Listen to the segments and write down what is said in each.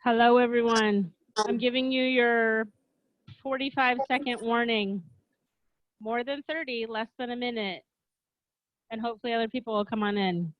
Hello, everyone. I'm giving you your 45-second warning. More than 30, less than a minute. And hopefully other people will come on in.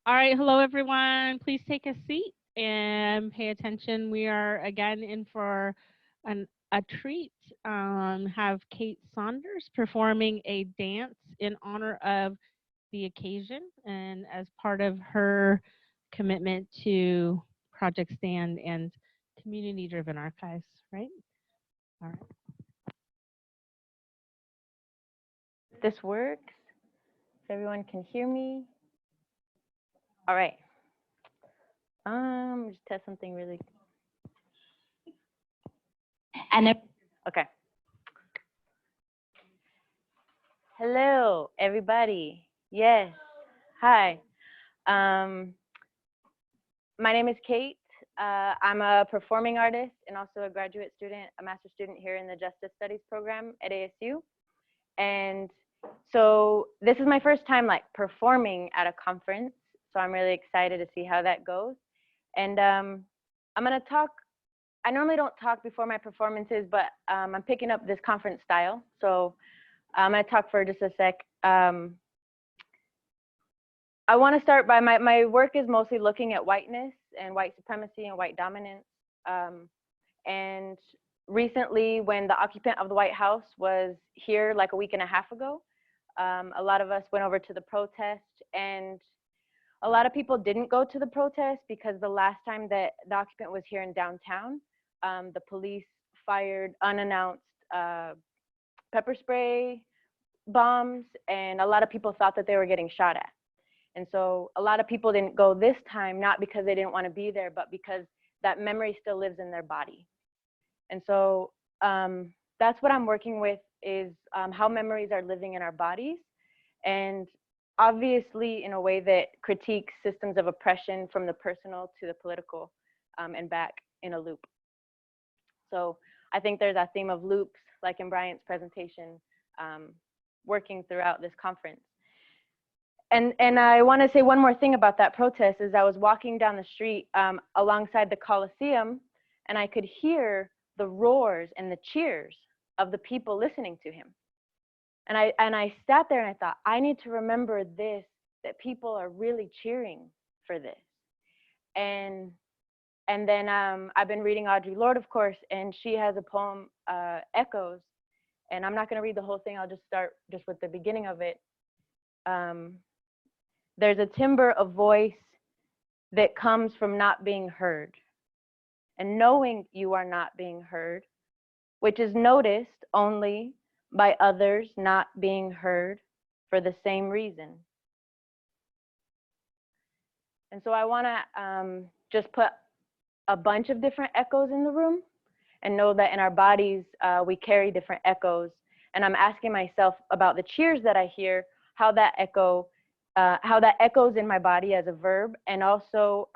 All right, hello everyone. Please take a seat and pay attention. We are again in for a treat. Have Kate Saunders performing a dance in honor of the occasion and as part of her commitment to Project Stand and community-driven archives, right? All right. This works. If everyone can hear me. All right. Just test something really. Okay. Hello, everybody. Yes. Hi. My name is Kate. I'm a performing artist and also a graduate student, a master's student here in the Justice Studies program at ASU. And so this is my first time like performing at a conference. So I'm really excited to see how that goes. And I'm gonna talk, I normally don't talk before my performances, but I'm picking up this conference style. So I'm gonna talk for just a sec. I wanna start by, my work is mostly looking at whiteness and white supremacy and white dominance. And recently when the occupant of the White House was here like a week and a half ago, a lot of us went over to the protest, and a lot of people didn't go to the protest because the last time that the occupant was here in downtown, the police fired unannounced pepper spray bombs, and a lot of people thought that they were getting shot at. And so a lot of people didn't go this time, not because they didn't want to be there, but because that memory still lives in their body. And so that's what I'm working with, is how memories are living in our bodies, and obviously in a way that critiques systems of oppression from the personal to the political and back in a loop. So I think there's a theme of loops, like in Bryant's presentation, working throughout this conference. And I want to say one more thing about that protest. Is I was walking down the street alongside the Coliseum, and I could hear the roars and the cheers of the people listening to him. And I sat there and I thought, I need to remember this, that people are really cheering for this. And then I've been reading Audre Lorde, of course, and she has a poem, Echoes. And I'm not going to read the whole thing. I'll just start just with the beginning of it. There's a timbre of voice that comes from not being heard and knowing you are not being heard, which is noticed only by others not being heard for the same reason. And so I want to just put a bunch of different echoes in the room and know that in our bodies, we carry different echoes. And I'm asking myself about the cheers that I hear, how that echoes in my body as a verb, and also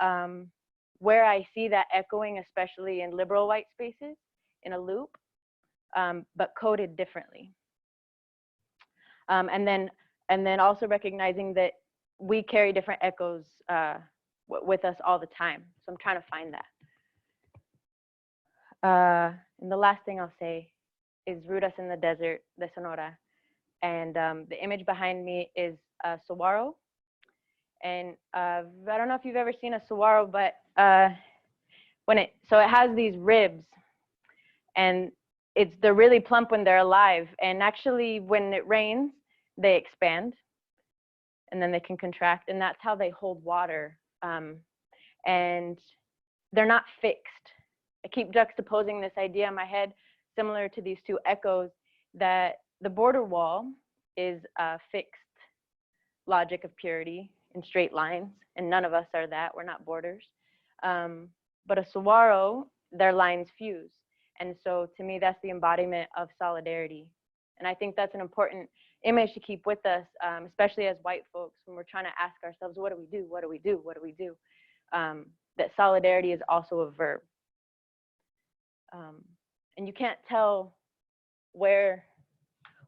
where I see that echoing, especially in liberal white spaces, in a loop, but coded differently. And then also recognizing that we carry different echoes with us all the time. So I'm trying to find that. And the last thing I'll say is root us in the desert, de Sonora. And the image behind me is a saguaro. And I don't know if you've ever seen a saguaro, but so it has these ribs, and they're really plump when they're alive. And actually, when it rains, they expand, and then they can contract, and that's how they hold water. And they're not fixed. I keep juxtaposing this idea in my head, similar to these two echoes, that the border wall is a fixed logic of purity in straight lines, and none of us are that. We're not borders. But a saguaro, their lines fuse. And so to me, that's the embodiment of solidarity. And I think that's an important image to keep with us, especially as white folks, when we're trying to ask ourselves, what do we do? What do we do? What do we do? That solidarity is also a verb. And you can't tell where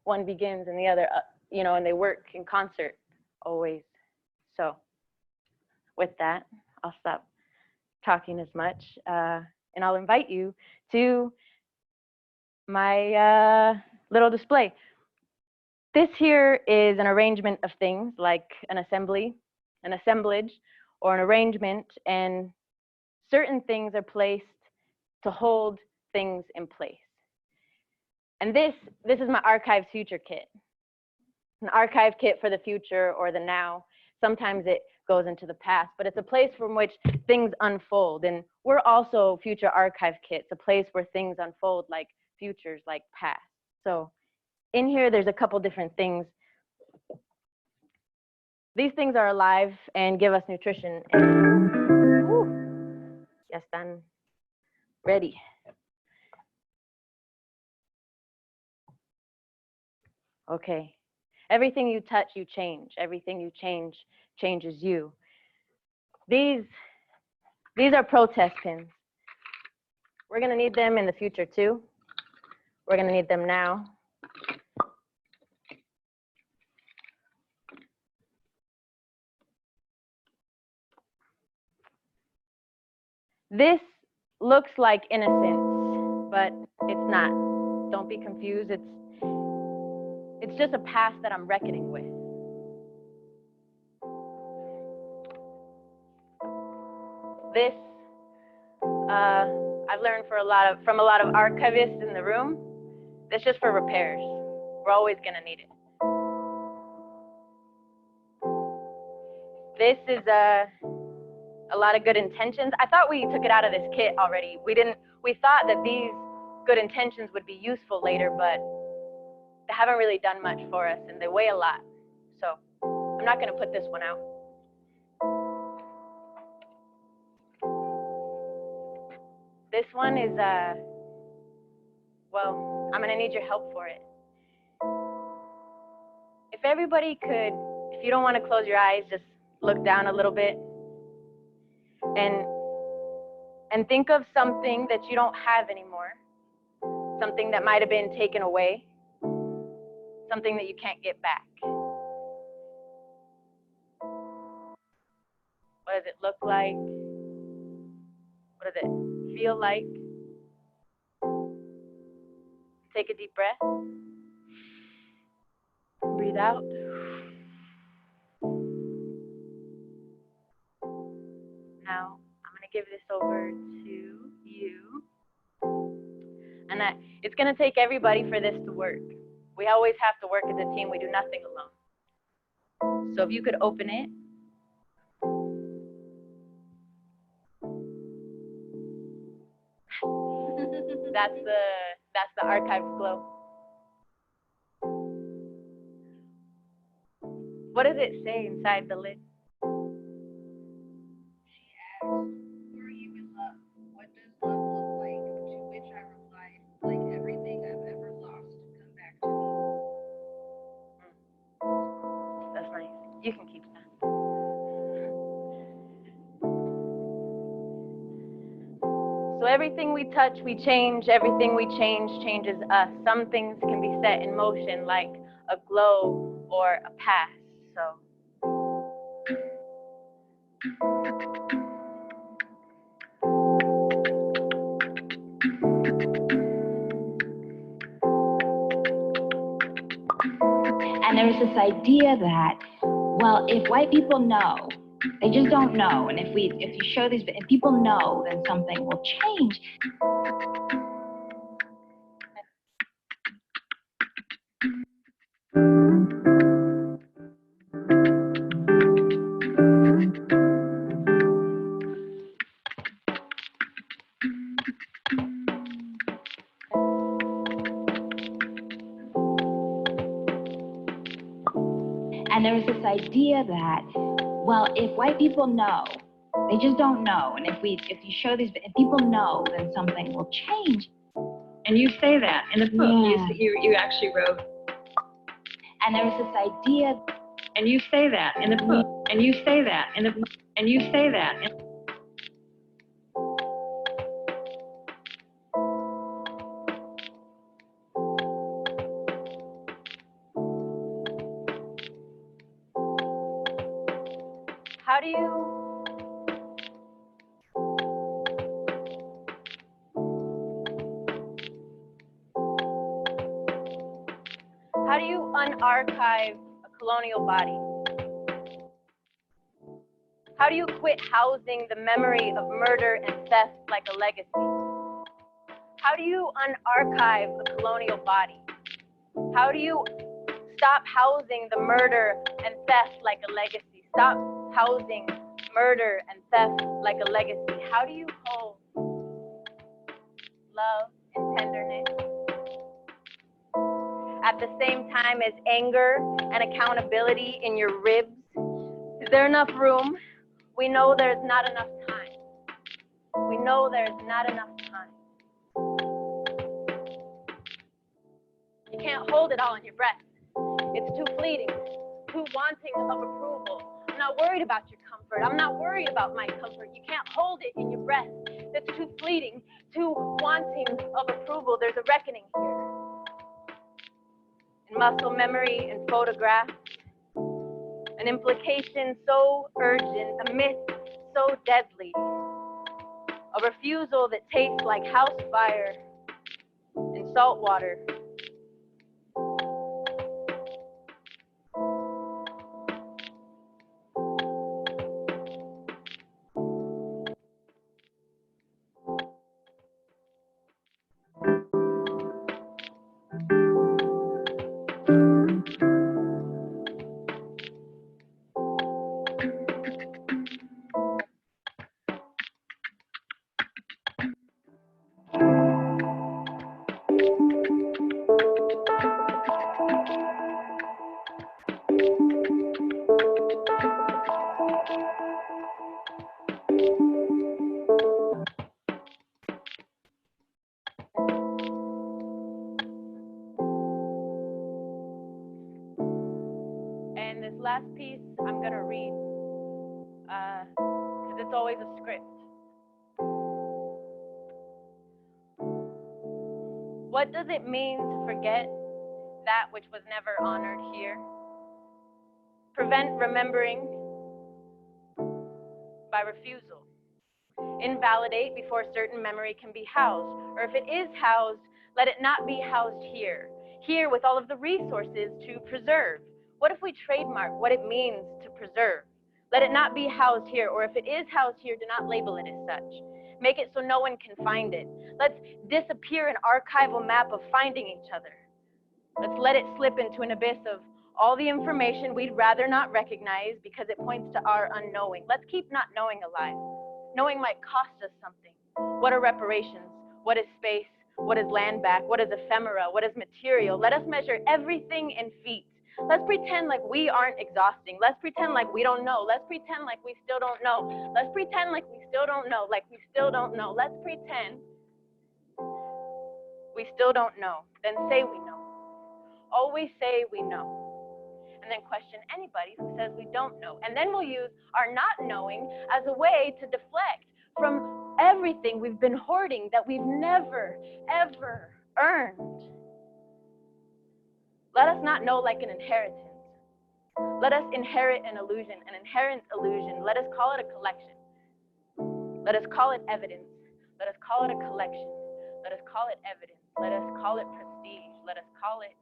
one begins and the other, and they work in concert always. So with that, I'll stop talking as much, and I'll invite you to my little display. This here is an arrangement of things, like an assembly, an assemblage, or an arrangement, and certain things are placed to hold things in place. And this is my archive future kit. An archive kit for the future or the now. Sometimes it goes into the past, but it's a place from which things unfold. And we're also future archive kits, a place where things unfold like futures, like past. So in here, there's a couple different things. These things are alive and give us nutrition. And, yes, done. Ready. Okay. Everything you touch, you change. Everything you change changes you. These are protest pins. We're going to need them in the future too. We're going to need them now. This looks like innocence, but it's not. Don't be confused. It's just a past that I'm reckoning with. This I've learned from a lot of archivists in the room. It's just for repairs. We're always gonna need it. This is a lot of good intentions. I thought we took it out of this kit already. We thought that these good intentions would be useful later, but they haven't really done much for us, and they weigh a lot. So I'm not gonna put this one out. This one is, well, I'm gonna need your help for it. If everybody could, if you don't wanna close your eyes, just look down a little bit and think of something that you don't have anymore, something that might have been taken away, something that you can't get back. What does it look like? What does it feel like? Take a deep breath. Breathe out. Now, I'm going to give this over to you. And it's going to take everybody for this to work. We always have to work as a team. We do nothing alone. So if you could open it. That's the archive glow. What does it say inside the lid? She asks, "Were you in love? What does love look like?" To which I replied, "Like everything I've ever lost, come back to me." That's nice. You can keep that. So everything we touch, we change. Everything we change changes us. Some things can be set in motion, like a glow or a pass. So. And there's this idea that, well, if white people know, they just don't know. And if you show these, if people know, then something will change. And there's this idea that, well, if white people know, they just don't know. And if you show these, if people know, then something will change. And you say that in the book. Yeah. You actually wrote. And there's this idea. And you say that in the book. And you say that in the book. And you say that. How do you unarchive a colonial body? How do you quit housing the memory of murder and theft like a legacy? How do you unarchive a colonial body? How do you stop housing the murder and theft like a legacy? Stop housing murder and theft like a legacy. How do you hold love and tenderness at the same time as anger and accountability in your ribs? Is there enough room? We know there's not enough time. We know there's not enough time. You can't hold it all in your breast. It's too fleeting, too wanting of approval. I'm not worried about your comfort. I'm not worried about my comfort. You can't hold it in your breast. That's too fleeting, too wanting of approval. There's a reckoning here. In muscle memory and photographs, an implication so urgent, a myth so deadly, a refusal that tastes like house fire and salt water. And this last piece I'm going to read, because it's always a script. What does it mean to forget that which was never honored here? Prevent remembering by refusal. Invalidate before certain memory can be housed. Or if it is housed, let it not be housed here. Here with all of the resources to preserve. What if we trademark what it means to preserve? Let it not be housed here. Or if it is housed here, do not label it as such. Make it so no one can find it. Let's disappear an archival map of finding each other. Let's let it slip into an abyss of all the information we'd rather not recognize because it points to our unknowing. Let's keep not knowing alive. Knowing might cost us something. What are reparations? What is space? What is land back? What is ephemera? What is material? Let us measure everything in feet. Let's pretend like we aren't exhausting. Let's pretend like we don't know. Let's pretend like we still don't know. Let's pretend like we still don't know, like we still don't know. Let's pretend we still don't know. Then say we know. Always say we know. And then question anybody who says we don't know. And then we'll use our not knowing as a way to deflect from everything we've been hoarding that we've never, ever earned. Let us not know like an inheritance. Let us inherit an illusion, an inherent illusion. Let us call it a collection. Let us call it evidence. Let us call it a collection. Let us call it evidence. Let us call it prestige. Let us call it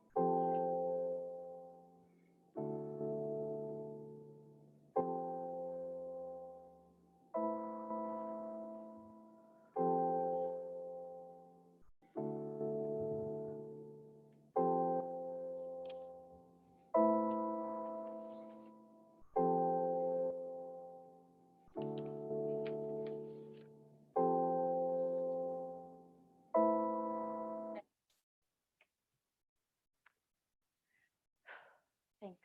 thanks.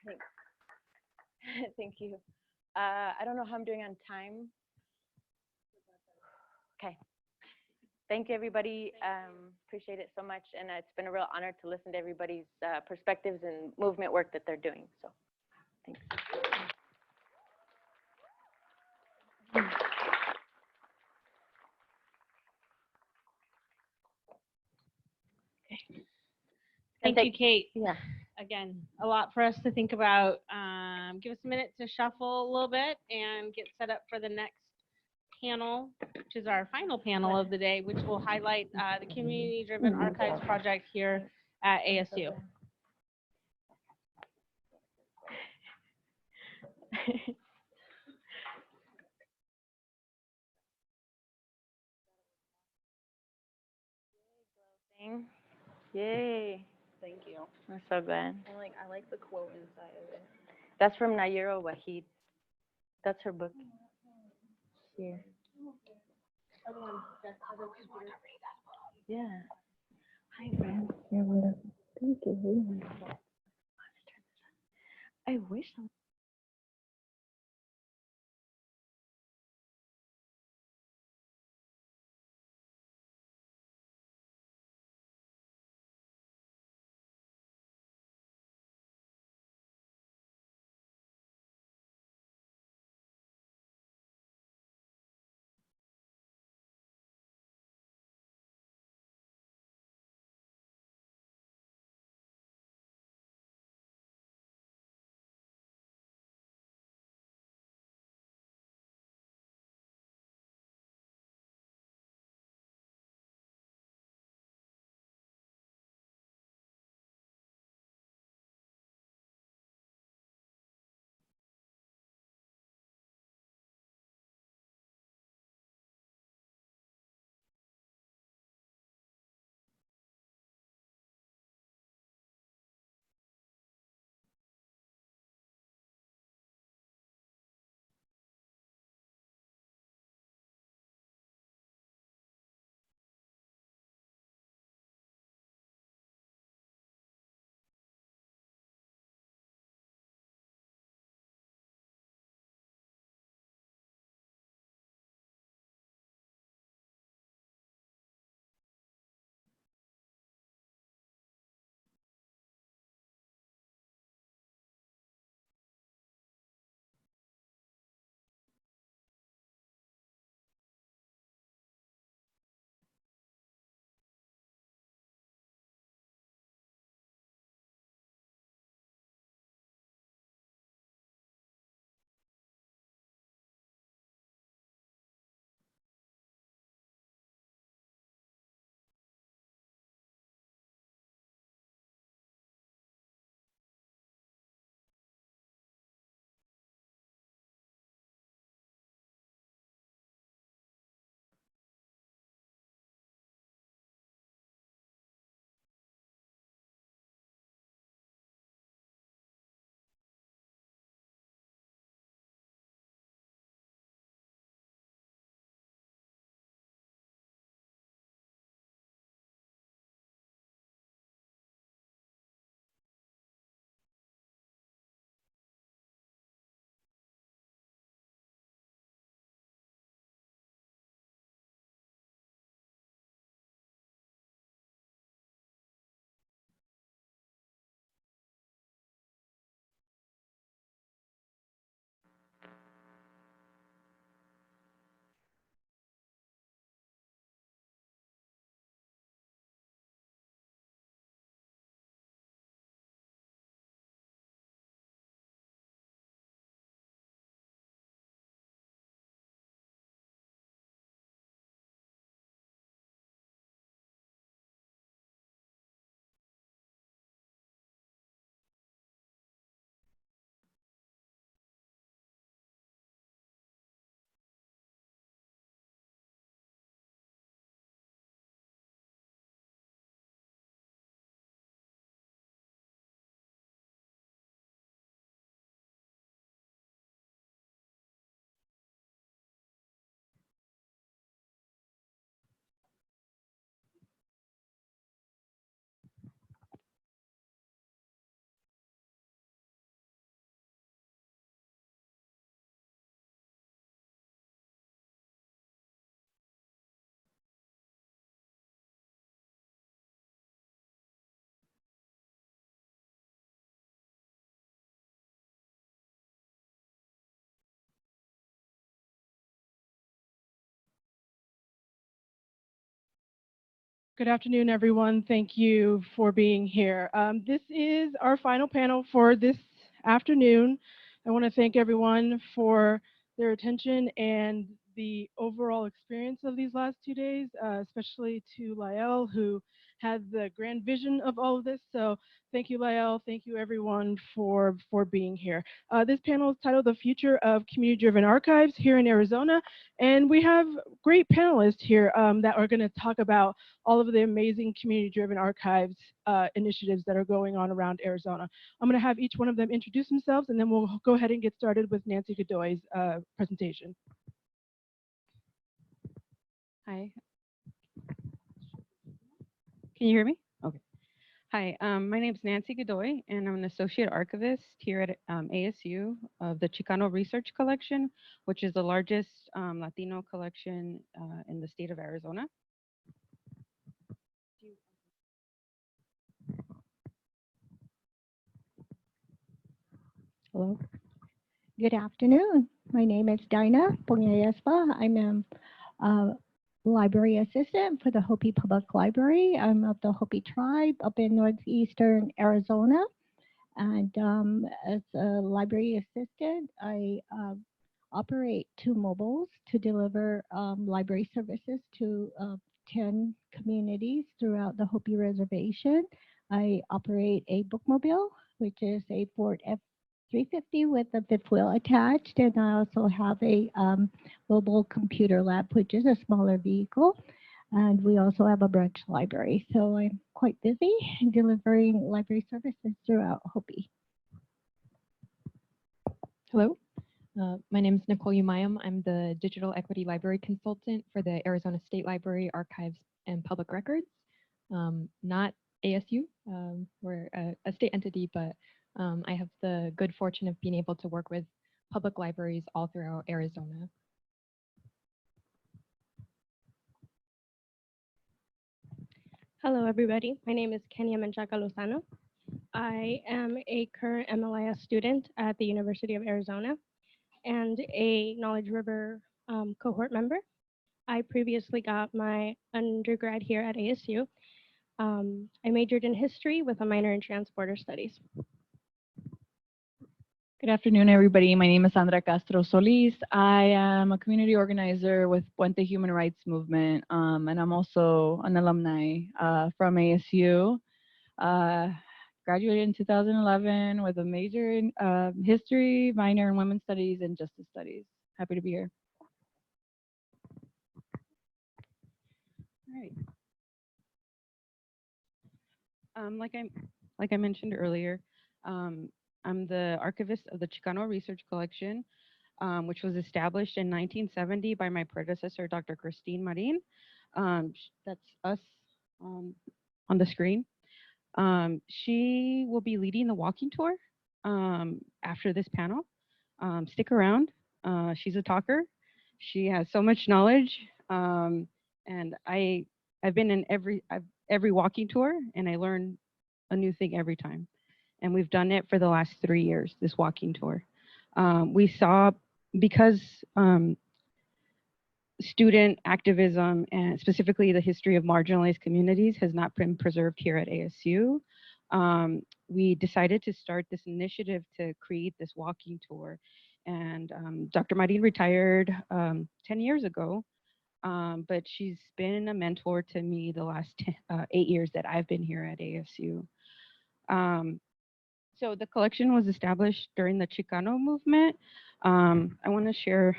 Thanks. Thank you. I don't know how I'm doing on time. Okay. Thank you, everybody. Appreciate it so much. And it's been a real honor to listen to everybody's perspectives and movement work that they're doing. So thanks. Thank you, Kate. Yeah. Again, a lot for us to think about. Give us a minute to shuffle a little bit and get set up for the next panel, which is our final panel of the day, which will highlight the community-driven archives project here at ASU. Yay. Thank you. I'm so glad. I like the quote inside of it. That's from Nayiro Wahid. That's her book. Here. Yeah. Hi, friend. You're wonderful. Thank you. I wish I Good afternoon, everyone. Thank you for being here. This is our final panel for this afternoon. I want to thank everyone for their attention and the overall experience of these last 2 days, especially to Lael, who had the grand vision of all of this. So thank you, Lael. Thank you, everyone, for being here. This panel is titled The Future of Community-Driven Archives here in Arizona. And we have great panelists here that are going to talk about all of the amazing community-driven archives initiatives that are going on around Arizona. I'm going to have each one of them introduce themselves, and then we'll go ahead and get started with Nancy Godoy's presentation. Hi. Can you hear me? Okay. Hi, my name is Nancy Godoy, and I'm an associate archivist here at ASU of the Chicano Research Collection, which is the largest Latino collection in the state of Arizona. Hello. Good afternoon. My name is Dinah Pongyesva. I'm a library assistant for the Hopi Public Library. I'm of the Hopi tribe up in northeastern Arizona. And as a library assistant, I operate 2 mobiles to deliver library services to 10 communities throughout the Hopi Reservation. I operate a bookmobile, which is a Ford F-350 with a fifth wheel attached, and I also have a mobile computer lab, which is a smaller vehicle. And we also have a branch library. So I'm quite busy delivering library services throughout Hopi. Hello, my name is Nicole Umayam. I'm the Digital Equity Library Consultant for the Arizona State Library Archives and Public Records. Not ASU, we're a state entity, but I have the good fortune of being able to work with public libraries all throughout Arizona. Hello, everybody. My name is Kenia Menchaca Lozano. I am a current MLIS student at the University of Arizona and a Knowledge River cohort member. I previously got my undergrad here at ASU. I majored in history with a minor in transporter studies. Good afternoon, everybody. My name is Sandra Solis. I am a community organizer with Puente Human Rights Movement, and I'm also an alumni from ASU. Graduated in 2011 with a major in history, minor in women's studies, and justice studies. Happy to be here. All right. Like I mentioned earlier, I'm the archivist of the Chicano Research Collection, which was established in 1970 by my predecessor, Dr. Christine Marin. That's us on the screen. She will be leading the walking tour after this panel. Stick around. She's a talker. She has so much knowledge, and I've been in every walking tour, and I learn a new thing every time. And we've done it for the last 3 years, this walking tour. We saw, because student activism and specifically the history of marginalized communities has not been preserved here at ASU, we decided to start this initiative to create this walking tour. And Dr. Marin retired 10 years ago, but she's been a mentor to me the last 8 years that I've been here at ASU. So the collection was established during the Chicano movement. I want to share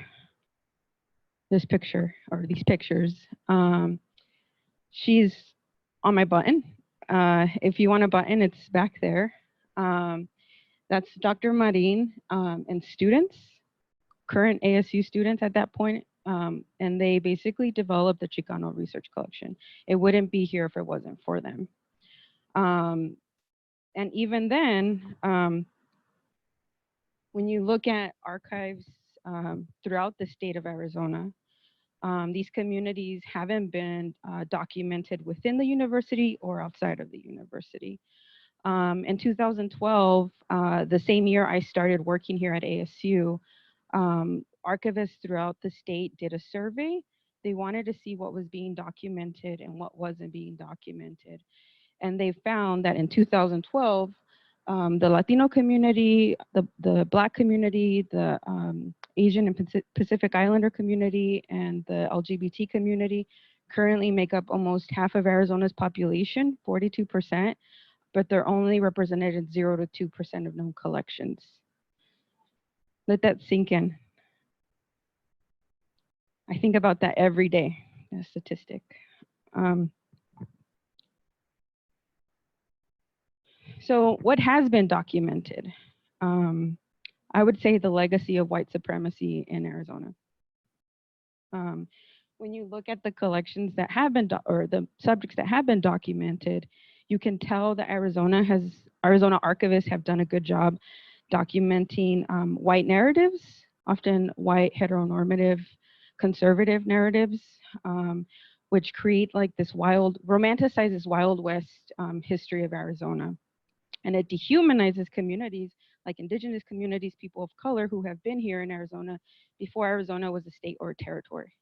this picture, or these pictures. She's on my button. If you want a button, it's back there. That's Dr. Marin and students, current ASU students at that point, and they basically developed the Chicano Research Collection. It wouldn't be here if it wasn't for them. And even then, when you look at archives throughout the state of Arizona, these communities haven't been documented within the university or outside of the university. In 2012, the same year I started working here at ASU, archivists throughout the state did a survey, They wanted to see what was being documented and what wasn't being documented. And they found that in 2012, the Latino community, the Black community, the Asian and Pacific Islander community, and the LGBT community currently make up almost half of Arizona's population, 42%, but they're only represented in 0 to 2% of known collections. Let that sink in. I think about that every day, a statistic. So what has been documented? I would say the legacy of white supremacy in Arizona. When you look at the collections that have been, or the subjects that have been documented, you can tell that Arizona archivists have done a good job documenting white narratives, often white heteronormative conservative narratives, which create like this romanticizes Wild West history of Arizona. And it dehumanizes communities like indigenous communities, people of color who have been here in Arizona before Arizona was a state or a territory.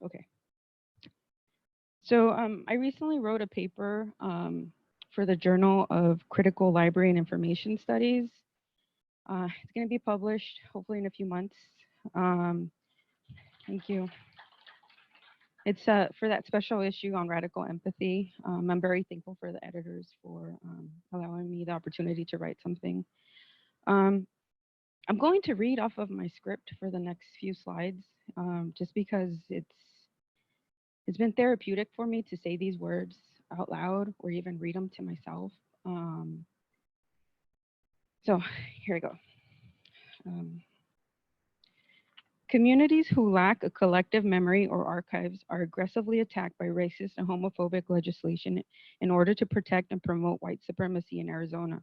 Okay. So I recently wrote a paper for the Journal of Critical Library and Information Studies. It's going to be published hopefully in a few months. Thank you. It's for that special issue on radical empathy. I'm very thankful for the editors for allowing me the opportunity to write something. I'm going to read off of my script for the next few slides, just because it's been therapeutic for me to say these words out loud or even read them to myself. So here we go. Communities who lack a collective memory or archives are aggressively attacked by racist and homophobic legislation in order to protect and promote white supremacy in Arizona.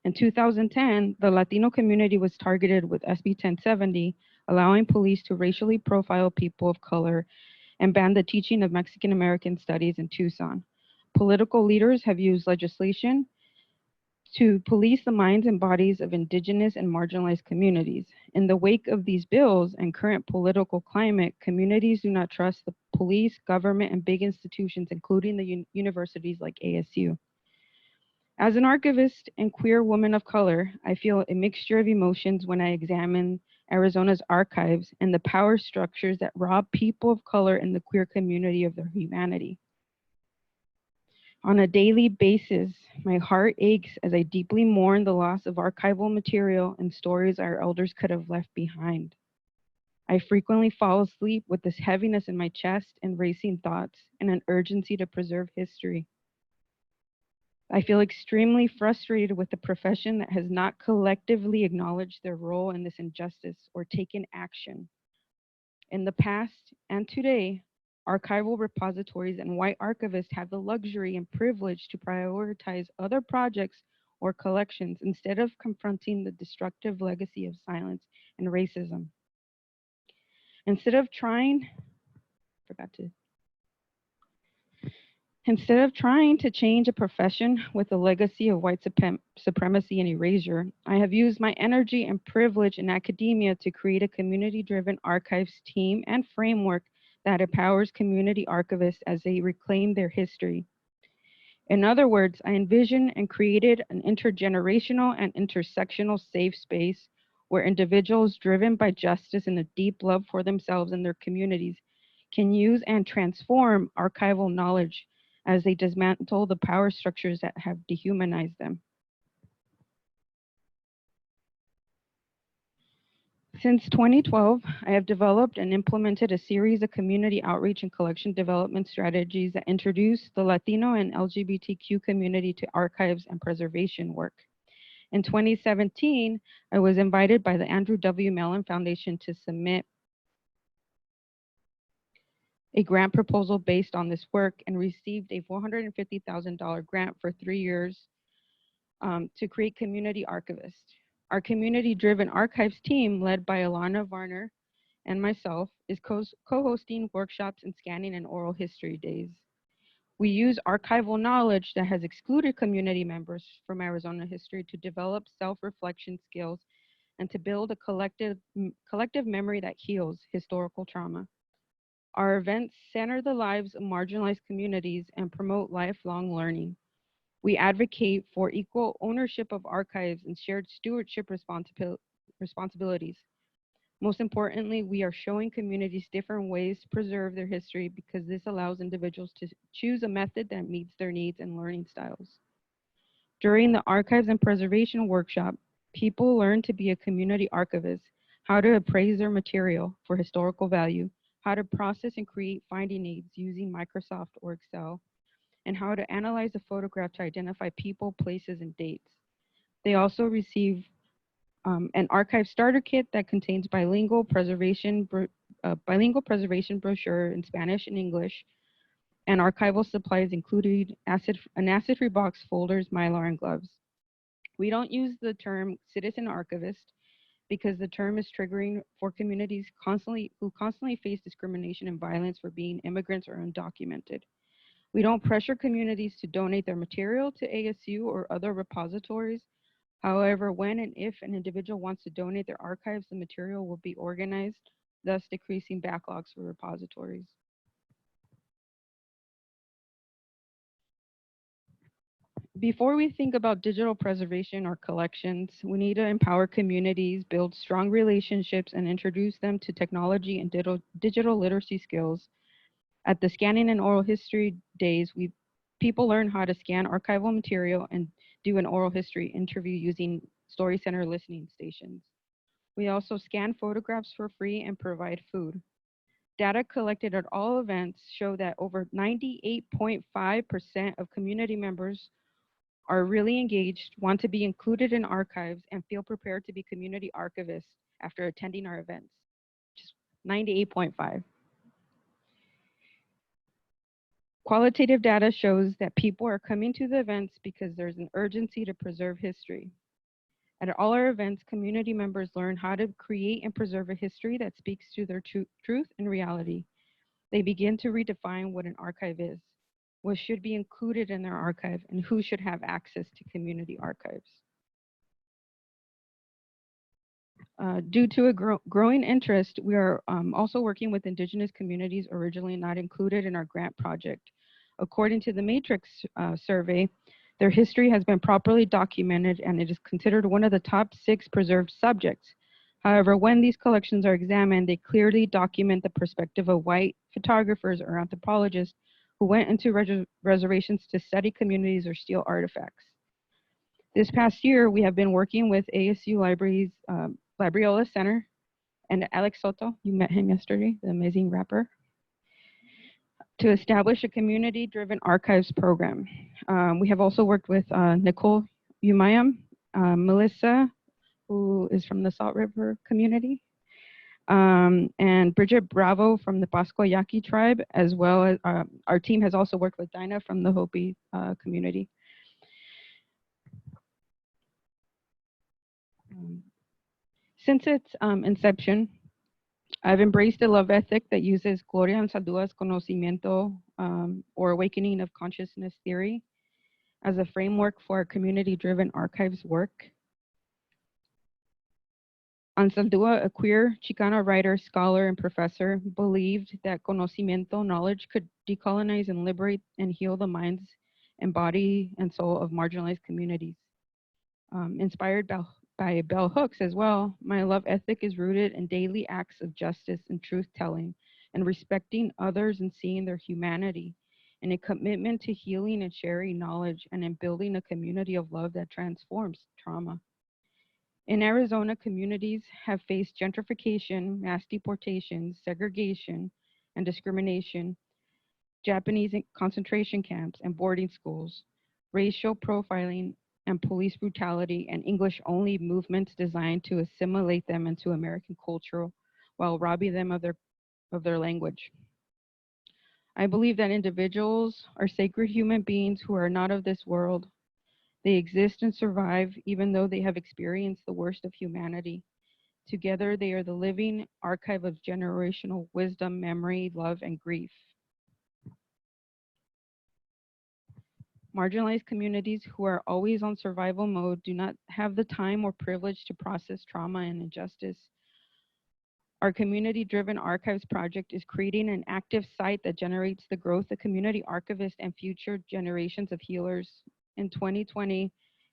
In 2010, the Latino community was targeted with SB 1070, allowing police to racially profile people of color and ban the teaching of Mexican American studies in Tucson. Political leaders have used legislation to police the minds and bodies of indigenous and marginalized communities. In the wake of these bills and current political climate, communities do not trust the police, government, and big institutions, including the universities like ASU. As an archivist and queer woman of color, I feel a mixture of emotions when I examine Arizona's archives and the power structures that rob people of color in the queer community of their humanity. On a daily basis, my heart aches as I deeply mourn the loss of archival material and stories our elders could have left behind. I frequently fall asleep with this heaviness in my chest and racing thoughts and an urgency to preserve history. I feel extremely frustrated with the profession that has not collectively acknowledged their role in this injustice or taken action. In the past and today, archival repositories and white archivists have the luxury and privilege to prioritize other projects or collections instead of confronting the destructive legacy of silence and racism. Instead of trying to change a profession with a legacy of white supremacy and erasure, I have used my energy and privilege in academia to create a community-driven archives team and framework that empowers community archivists as they reclaim their history. In other words, I envisioned and created an intergenerational and intersectional safe space where individuals driven by justice and a deep love for themselves and their communities can use and transform archival knowledge as they dismantle the power structures that have dehumanized them. Since 2012, I have developed and implemented a series of community outreach and collection development strategies that introduce the Latino and LGBTQ community to archives and preservation work. In 2017, I was invited by the Andrew W. Mellon Foundation to submit a grant proposal based on this work and received a $450,000 grant for 3 years to create Community Archivists. Our community-driven archives team, led by Alana Varner and myself, is co-hosting workshops and scanning and oral history days. We use archival knowledge that has excluded community members from Arizona history to develop self-reflection skills and to build a collective memory that heals historical trauma. Our events center the lives of marginalized communities and promote lifelong learning. We advocate for equal ownership of archives and shared stewardship responsibilities. Most importantly, we are showing communities different ways to preserve their history because this allows individuals to choose a method that meets their needs and learning styles. During the Archives and Preservation workshop, people learn to be a community archivist, how to appraise their material for historical value, how to process and create finding aids using Microsoft or Excel, and how to analyze a photograph to identify people, places, and dates. They also receive an archive starter kit that contains bilingual preservation brochure in Spanish and English, and archival supplies including an acid-free box, folders, mylar, and gloves. We don't use the term citizen archivist because the term is triggering for communities who constantly face discrimination and violence for being immigrants or undocumented. We don't pressure communities to donate their material to ASU or other repositories. However, when and if an individual wants to donate their archives, the material will be organized, thus decreasing backlogs for repositories. Before we think about digital preservation or collections, we need to empower communities, build strong relationships, and introduce them to technology and digital literacy skills. At the Scanning and Oral History Days, people learn how to scan archival material and do an oral history interview using Story Center listening stations. We also scan photographs for free and provide food. Data collected at all events show that over 98.5% of community members are really engaged, want to be included in archives, and feel prepared to be community archivists after attending our events. Just 98.5. Qualitative data shows that people are coming to the events because there's an urgency to preserve history. At all our events, community members learn how to create and preserve a history that speaks to their truth and reality. They begin to redefine what an archive is, what should be included in their archive, and who should have access to community archives. Due to a growing interest, we are also working with Indigenous communities originally not included in our grant project. According to the Matrix survey, their history has been properly documented and it is considered one of the top 6 preserved subjects. However, when these collections are examined, they clearly document the perspective of white photographers or anthropologists who went into reservations to study communities or steal artifacts. This past year, we have been working with ASU Libraries, Libriola Center, and Alex Soto, you met him yesterday, the amazing rapper, to establish a community-driven archives program. We have also worked with Nicole, Umayam, Melissa, who is from the Salt River community, and Bridget Bravo from the Pasco Yaqui tribe, as well as our team has also worked with Dinah from the Hopi community. Since its inception, I've embraced a love ethic that uses Gloria Anzaldua's conocimiento, or awakening of consciousness theory, as a framework for our community-driven archives work. Anzaldúa, a queer Chicana writer, scholar, and professor, believed that conocimiento, knowledge, could decolonize and liberate and heal the minds and body and soul of marginalized communities. Inspired by bell hooks as well, my love ethic is rooted in daily acts of justice and truth-telling and respecting others and seeing their humanity, and a commitment to healing and sharing knowledge and in building a community of love that transforms trauma. In Arizona, communities have faced gentrification, mass deportations, segregation, and discrimination, Japanese concentration camps and boarding schools, racial profiling and police brutality, and English-only movements designed to assimilate them into American culture while robbing them of their language. I believe that individuals are sacred human beings who are not of this world. They exist and survive even though they have experienced the worst of humanity. Together, they are the living archive of generational wisdom, memory, love, and grief. Marginalized communities who are always on survival mode do not have the time or privilege to process trauma and injustice. Our community-driven archives project is creating an active site that generates the growth of community archivists and future generations of healers. In 2020,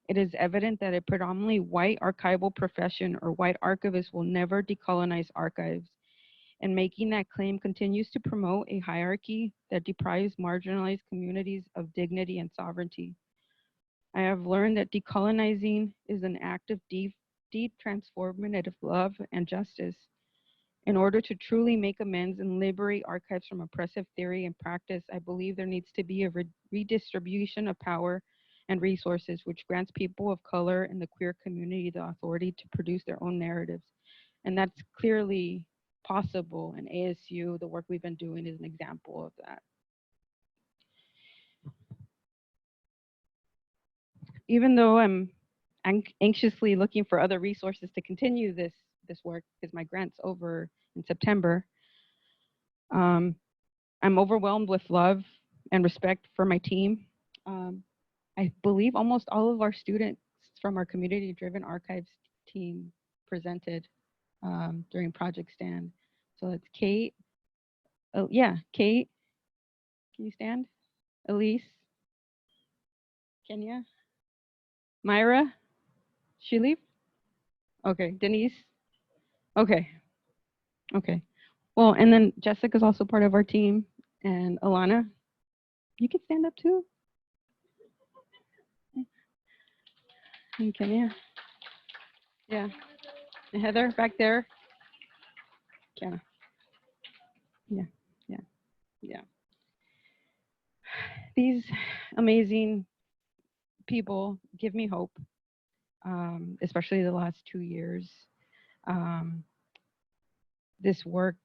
it is evident that a predominantly white archival profession or white archivists will never decolonize archives. And making that claim continues to promote a hierarchy that deprives marginalized communities of dignity and sovereignty. I have learned that decolonizing is an act of deep transformative love and justice. In order to truly make amends and liberate archives from oppressive theory and practice, I believe there needs to be a redistribution of power and resources, which grants people of color and the queer community the authority to produce their own narratives. And that's clearly possible in ASU. The work we've been doing is an example of that. Even though I'm anxiously looking for other resources to continue this work because my grant's over in September, I'm overwhelmed with love and respect for my team. I believe almost all of our students from our community-driven archives team presented during Project Stand. So it's Kate. Oh yeah, Kate. Can you stand? Elise. Kenia. Myra. She leave? Okay. Denise. Okay. Okay. Well, and then Jessica's also part of our team, and Alana. You can stand up too. And Kenia. Yeah. And Heather back there. Yeah. Yeah. Yeah. Yeah. These amazing people give me hope, especially the last 2 years. This work,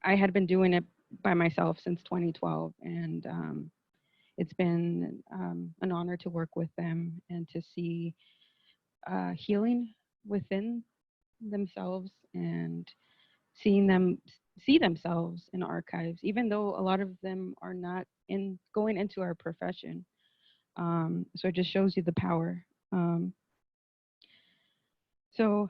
I had been doing it by myself since 2012, and it's been an honor to work with them and to see healing within themselves and seeing them see themselves in archives, even though a lot of them are not going into our profession. So it just shows you the power. So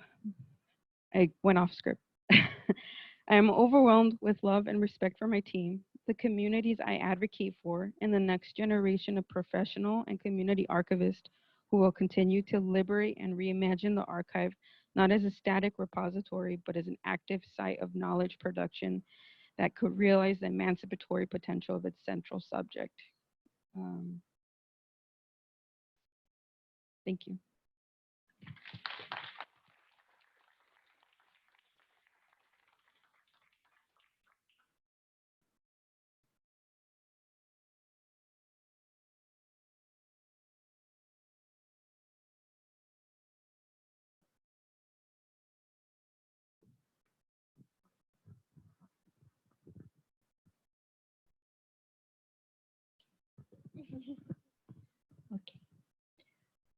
I went off script. I am overwhelmed with love and respect for my team, the communities I advocate for, and the next generation of professional and community archivists who will continue to liberate and reimagine the archive, not as a static repository, but as an active site of knowledge production that could realize the emancipatory potential of its central subject. Thank you.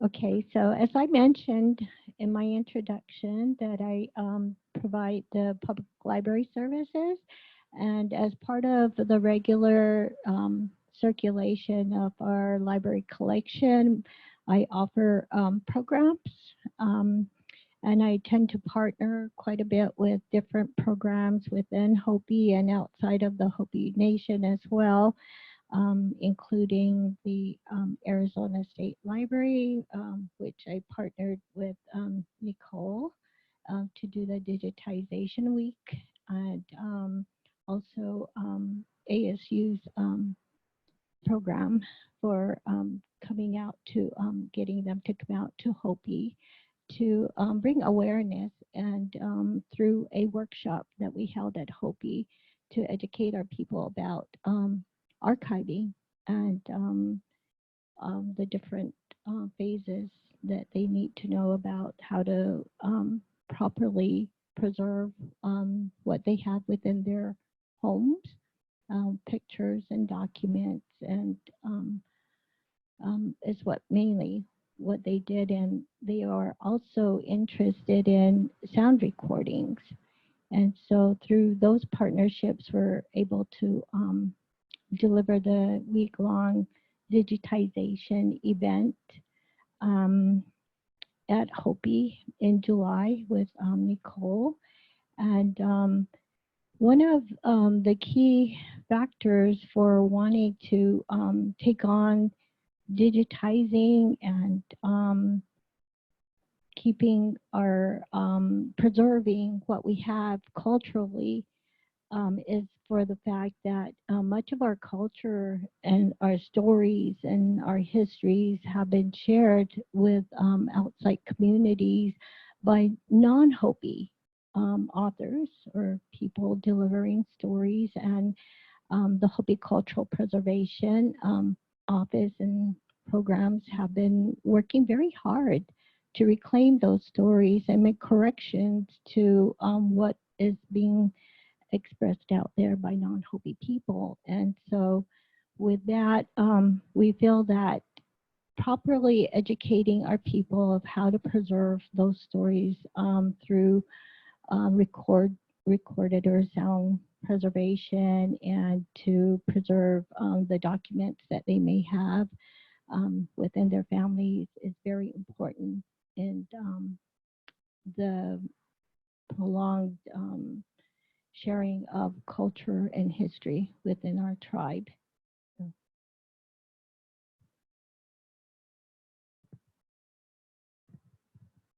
Okay, so as I mentioned in my introduction that I provide the public library services, and as part of the regular circulation of our library collection, I offer programs, and I tend to partner quite a bit with different programs within Hopi and outside of the Hopi Nation as well. Including the Arizona State Library, which I partnered with Nicole to do the Digitization Week, and also ASU's program for coming out to getting them to come out to Hopi to bring awareness, and through a workshop that we held at Hopi to educate our people about archiving and the different phases that they need to know about how to properly preserve what they have within their homes, pictures and documents, and is what mainly what they did. And they are also interested in sound recordings. And so through those partnerships, we're able to deliver the week-long digitization event um, at Hopi in July with Nicole. And one of the key factors for wanting to take on digitizing and keeping our preserving what we have culturally is for the fact that much of our culture and our stories and our histories have been shared with outside communities by non-Hopi authors or people delivering stories. And the Hopi Cultural Preservation Office and programs have been working very hard to reclaim those stories and make corrections to what is being expressed out there by non-Hopi people. And so with that, we feel that properly educating our people of how to preserve those stories through recorded or sound preservation and to preserve the documents that they may have within their families is very important. And the prolonged sharing of culture and history within our tribe.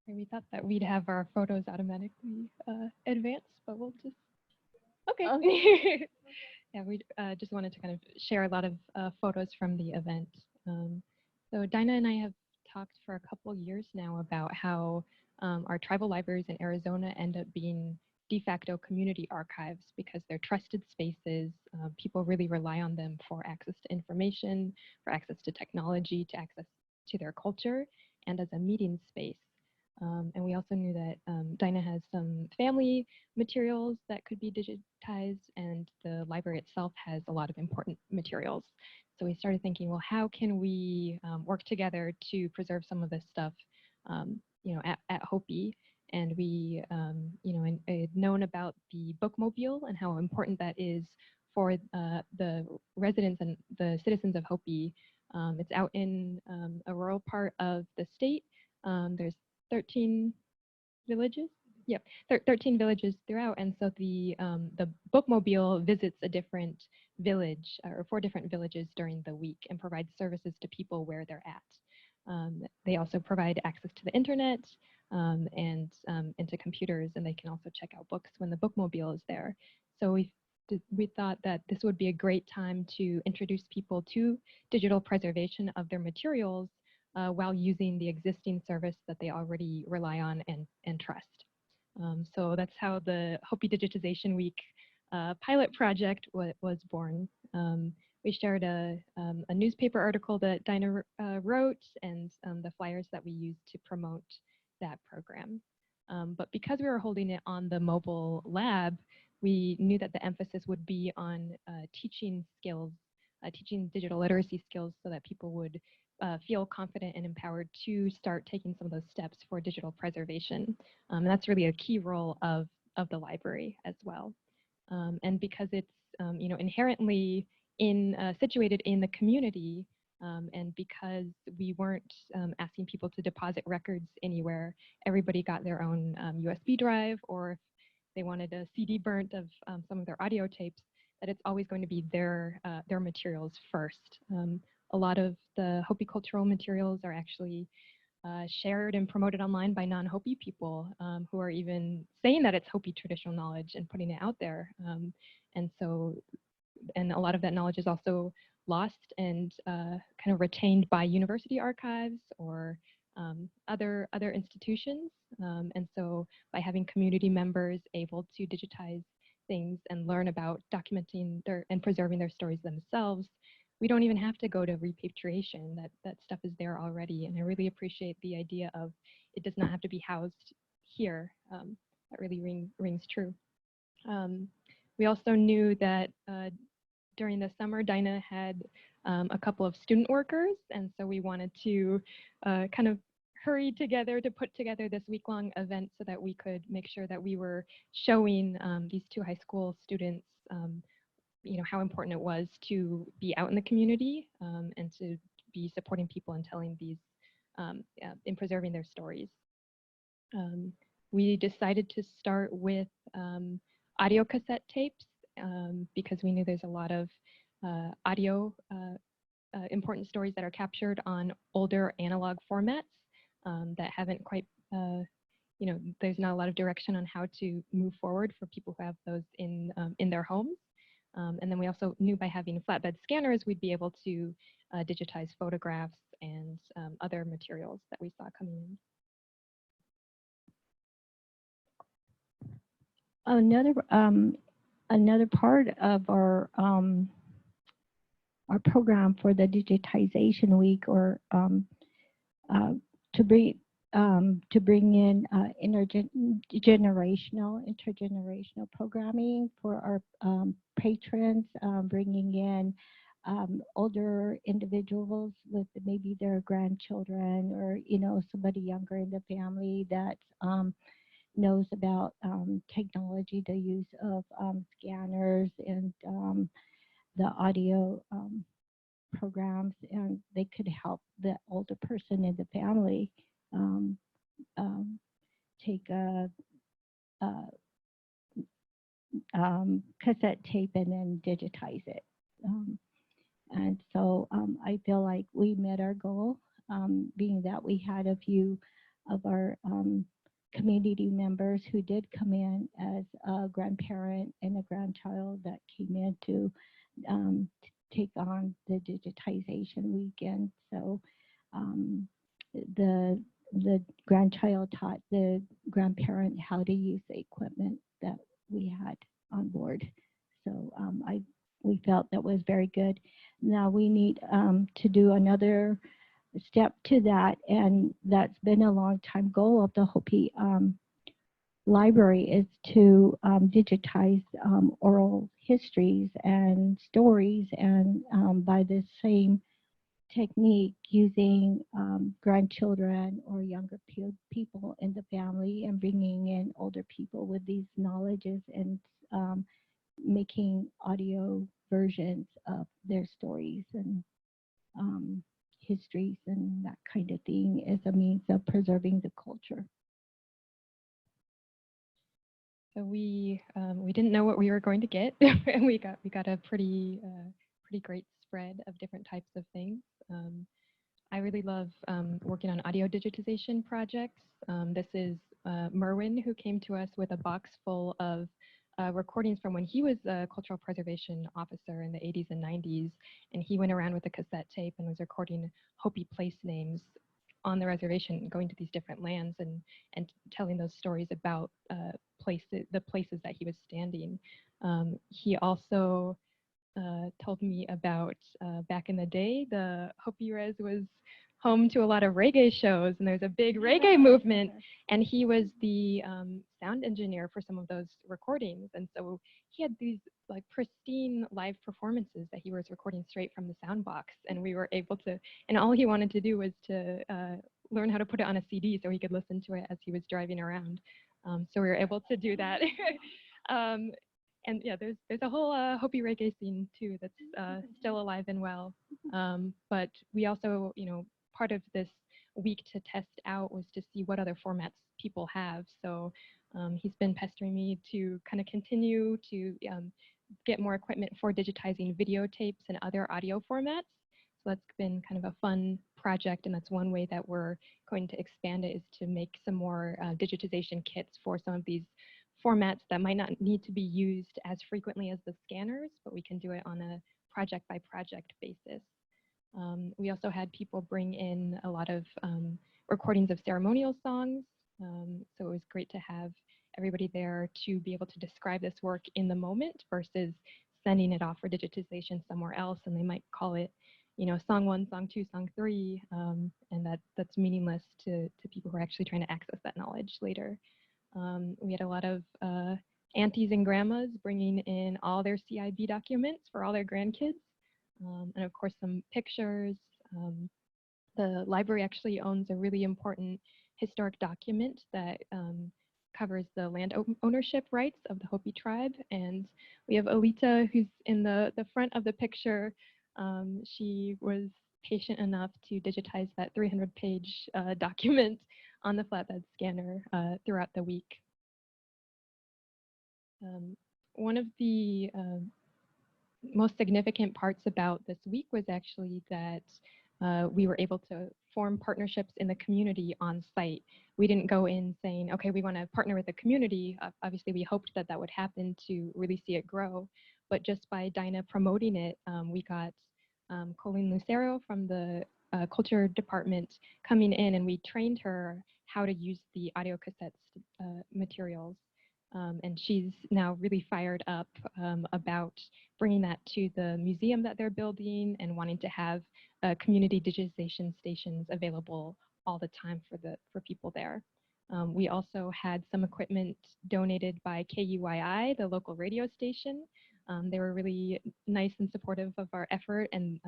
We thought that we'd have our photos automatically advanced, but we'll just, okay. Yeah, we just wanted to kind of share a lot of photos from the event. So Dinah and I have talked for a couple years now about how our tribal libraries in Arizona end up being de facto community archives because they're trusted spaces. People really rely on them for access to information, for access to technology, to access to their culture, and as a meeting space. And we also knew that Dinah has some family materials that could be digitized, and the library itself has a lot of important materials. So we started thinking, well, how can we work together to preserve some of this stuff, you know, at Hopi? And we, you know, had known about the bookmobile and how important that is for the residents and the citizens of Hopi. It's out in a rural part of the state. There's 13 villages. Yep, 13 villages throughout, and so the bookmobile visits a different village or 4 different villages during the week and provides services to people where they're at. They also provide access to the internet and into computers, and they can also check out books when the bookmobile is there. So we thought that this would be a great time to introduce people to digital preservation of their materials while using the existing service that they already rely on and trust. So that's how the Hopi Digitization Week pilot project was born. We shared a newspaper article that Dinah wrote and the flyers that we used to promote that program. But because we were holding it on the mobile lab, we knew that the emphasis would be on teaching skills, teaching digital literacy skills so that people would feel confident and empowered to start taking some of those steps for digital preservation. And that's really a key role of the library as well. And because it's you know, inherently situated in the community, and because we weren't asking people to deposit records anywhere, everybody got their own USB drive, or if they wanted a CD burnt of some of their audio tapes, that it's always going to be their materials first. A lot of the Hopi cultural materials are actually shared and promoted online by non-Hopi people who are even saying that it's Hopi traditional knowledge and putting it out there. And so, and a lot of that knowledge is also lost and kind of retained by university archives or other institutions. And so by having community members able to digitize things and learn about documenting and preserving their stories themselves, we don't even have to go to repatriation. That stuff is there already. And I really appreciate the idea of it does not have to be housed here. That really rings true. We also knew that during the summer, Dinah had a couple of student workers. And so we wanted to kind of hurry together to put together this week-long event so that we could make sure that we were showing these 2 high school students how important it was to be out in the community and to be supporting people and telling these, in preserving their stories. We decided to start with audio cassette tapes because we knew there's a lot of audio important stories that are captured on older analog formats that haven't quite, there's not a lot of direction on how to move forward for people who have those in their homes. And then we also knew by having flatbed scanners, we'd be able to digitize photographs and other materials that we saw coming in. Another part of our program for the digitization week, or to bring in intergenerational programming for our patrons, bringing in older individuals with maybe their grandchildren, or somebody younger in the family that knows about technology, the use of scanners and the audio programs, and they could help the older person in the family take a cassette tape and then digitize it. And so I feel like we met our goal, being that we had a few of our community members who did come in as a grandparent and a grandchild that came in to take on the digitization weekend. So the grandchild taught the grandparent how to use the equipment that we had on board. So we felt that was very good. Now we need to do another step to that, and that's been a long time goal of the Hopi library, is to digitize oral histories and stories, and by the same technique, using grandchildren or younger people in the family and bringing in older people with these knowledges and making audio versions of their stories and histories and that kind of thing as a means of preserving the culture. So we didn't know what we were going to get, and we got a pretty great spread of different types of things. I really love working on audio digitization projects. This is Merwin, who came to us with a box full of recordings from when he was a cultural preservation officer in the 80s and 90s, and he went around with a cassette tape and was recording Hopi place names on the reservation, going to these different lands and telling those stories about the places that he was standing. He also told me about back in the day, the Hopi Res was home to a lot of reggae shows, and there's a big reggae movement, and he was the sound engineer for some of those recordings. And so he had these like pristine live performances that he was recording straight from the sound box, and we were able to, and all he wanted to do was to learn how to put it on a CD so he could listen to it as he was driving around. So we were able to do that. And yeah, there's a whole Hopi reggae scene too that's still alive and well. But we also, part of this week to test out was to see what other formats people have. So he's been pestering me to kind of continue to get more equipment for digitizing videotapes and other audio formats. So that's been kind of a fun project, and that's one way that we're going to expand it, is to make some more digitization kits for some of these formats that might not need to be used as frequently as the scanners, but we can do it on a project by project basis. We also had people bring in a lot of recordings of ceremonial songs. So it was great to have everybody there to be able to describe this work in the moment versus sending it off for digitization somewhere else, and they might call it, song 1, song 2, song 3, and that's meaningless to people who are actually trying to access that knowledge later. We had a lot of aunties and grandmas bringing in all their CIB documents for all their grandkids, and of course some pictures. The library actually owns a really important historic document that covers the land ownership rights of the Hopi tribe. And we have Alita, who's in the front of the picture. She was patient enough to digitize that 300-page document on the flatbed scanner throughout the week. One of the most significant parts about this week was actually that we were able to form partnerships in the community on site. We didn't go in saying, okay, we want to partner with the community. Obviously, we hoped that that would happen to really see it grow. But just by Dinah promoting it, we got Colleen Lucero from the culture department coming in, and we trained her how to use the audio cassettes materials. And she's now really fired up about bringing that to the museum that they're building and wanting to have community digitization stations available all the time for people there. We also had some equipment donated by KUYI, the local radio station. They were really nice and supportive of our effort, and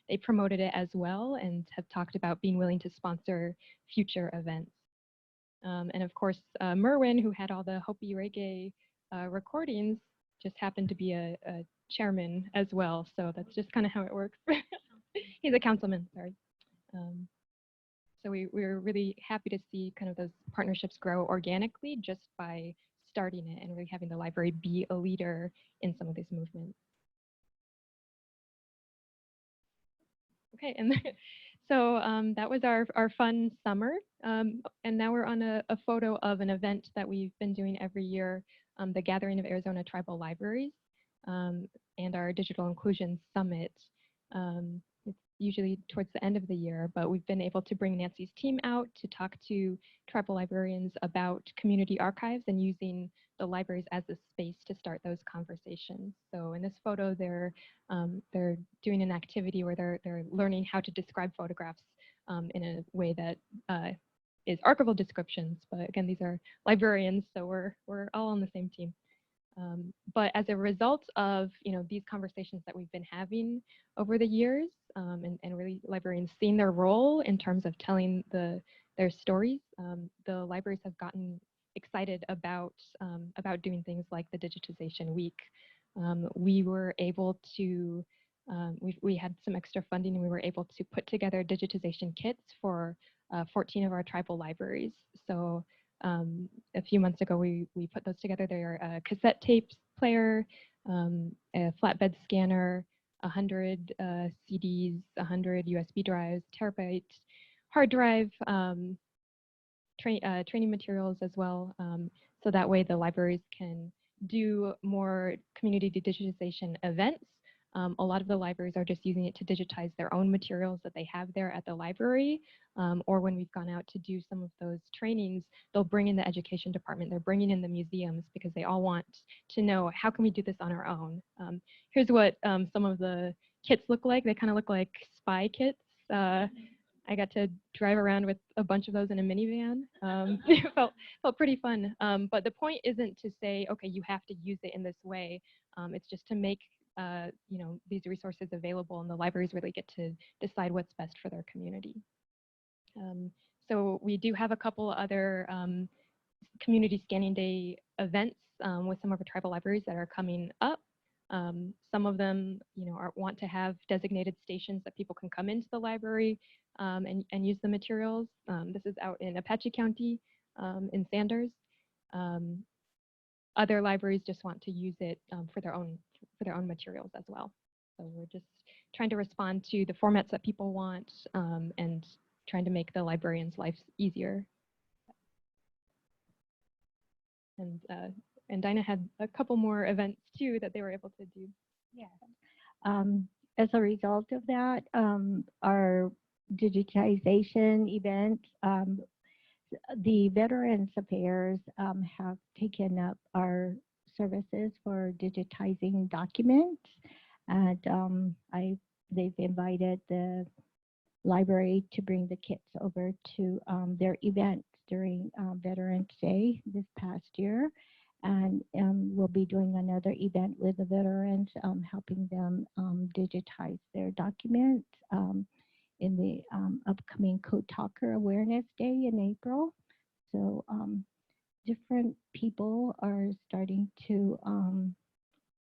they promoted it as well and have talked about being willing to sponsor future events. And of course, Merwin, who had all the Hopi reggae recordings, just happened to be a chairman as well. So that's just kind of how it works. He's a councilman, sorry. So we're really happy to see kind of those partnerships grow organically just by starting it and really having the library be a leader in some of these movements. Okay, and so that was our fun summer. And now we're on a photo of an event that we've been doing every year, the Gathering of Arizona Tribal Libraries and our Digital Inclusion Summit. It's usually towards the end of the year, but we've been able to bring Nancy's team out to talk to tribal librarians about community archives and using the libraries as a space to start those conversations. So in this photo, they're doing an activity where they're learning how to describe photographs in a way that is archival descriptions. But again, these are librarians, so we're all on the same team. But as a result of these conversations that we've been having over the years, and really librarians seeing their role in terms of telling their stories, the libraries have gotten excited about doing things like the Digitization Week. We were able to we had some extra funding, and we were able to put together digitization kits for 14 of our tribal libraries. So a few months ago, we put those together. They are a cassette tape player, a flatbed scanner, 100 CDs, 100 USB drives, terabyte hard drive, training materials as well. So that way the libraries can do more community digitization events. A lot of the libraries are just using it to digitize their own materials that they have there at the library. Or when we've gone out to do some of those trainings, they'll bring in the education department, they're bringing in the museums because they all want to know, how can we do this on our own? Here's what some of the kits look like. They kind of look like spy kits. I got to drive around with a bunch of those in a minivan. It felt pretty fun. But the point isn't to say, okay, you have to use it in this way. It's just to make these resources available, and the libraries really get to decide what's best for their community. So we do have a couple other community scanning day events with some of our tribal libraries that are coming up. Some of them, want to have designated stations that people can come into the library and use the materials. This is out in Apache County in Sanders. Other libraries just want to use it for their own materials as well. So we're just trying to respond to the formats that people want and trying to make the librarians' lives easier. And Dinah had a couple more events too that they were able to do. Yeah. As a result of that, our digitization event, the Veterans Affairs have taken up our services for digitizing documents, and they've invited the library to bring the kits over to their event during Veterans Day this past year. And we'll be doing another event with the veterans, helping them digitize their documents in the upcoming Code Talker Awareness Day in April. So different people are starting to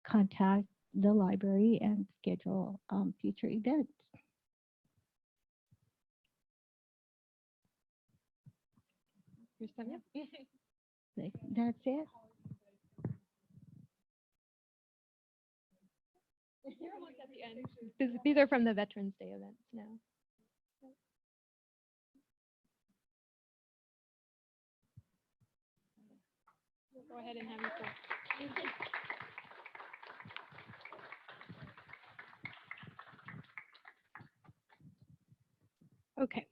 contact the library and schedule future events. That's it. These are from the Veterans Day events now. Go ahead and have your talk. Okay,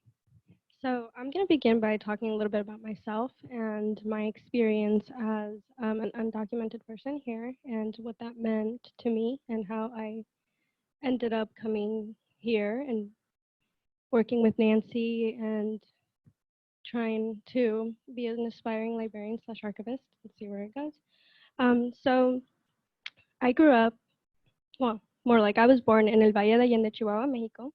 so I'm going to begin by talking a little bit about myself and my experience as an undocumented person here and what that meant to me and how I ended up coming here and working with Nancy and trying to be an aspiring librarian slash archivist and see where it goes. So I grew up, well, more like I was born in El Valle de Allende, Chihuahua, Mexico,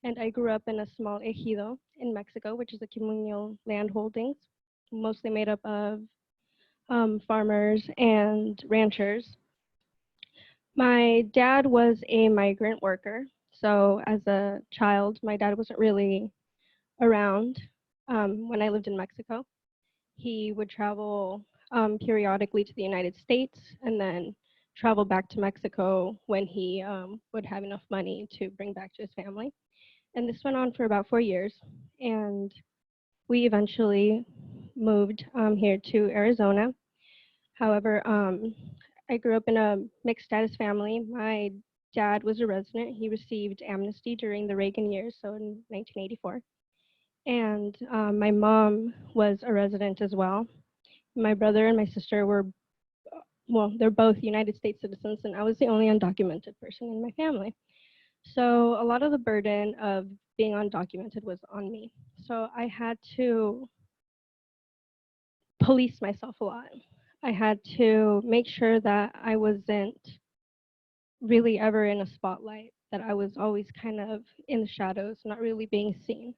and I grew up in a small ejido in Mexico, which is a communal land holdings, mostly made up of farmers and ranchers. My dad was a migrant worker, so as a child, my dad wasn't really around when I lived in Mexico. He would travel periodically to the United States and then travel back to Mexico when he would have enough money to bring back to his family. And this went on for about 4 years. And we eventually moved here to Arizona. However, I grew up in a mixed status family. My dad was a resident. He received amnesty during the Reagan years, so in 1984. And my mom was a resident as well. My brother and my sister were, well, they're both United States citizens, and I was the only undocumented person in my family. So a lot of the burden of being undocumented was on me. So I had to police myself a lot. I had to make sure that I wasn't really ever in a spotlight, that I was always kind of in the shadows, not really being seen.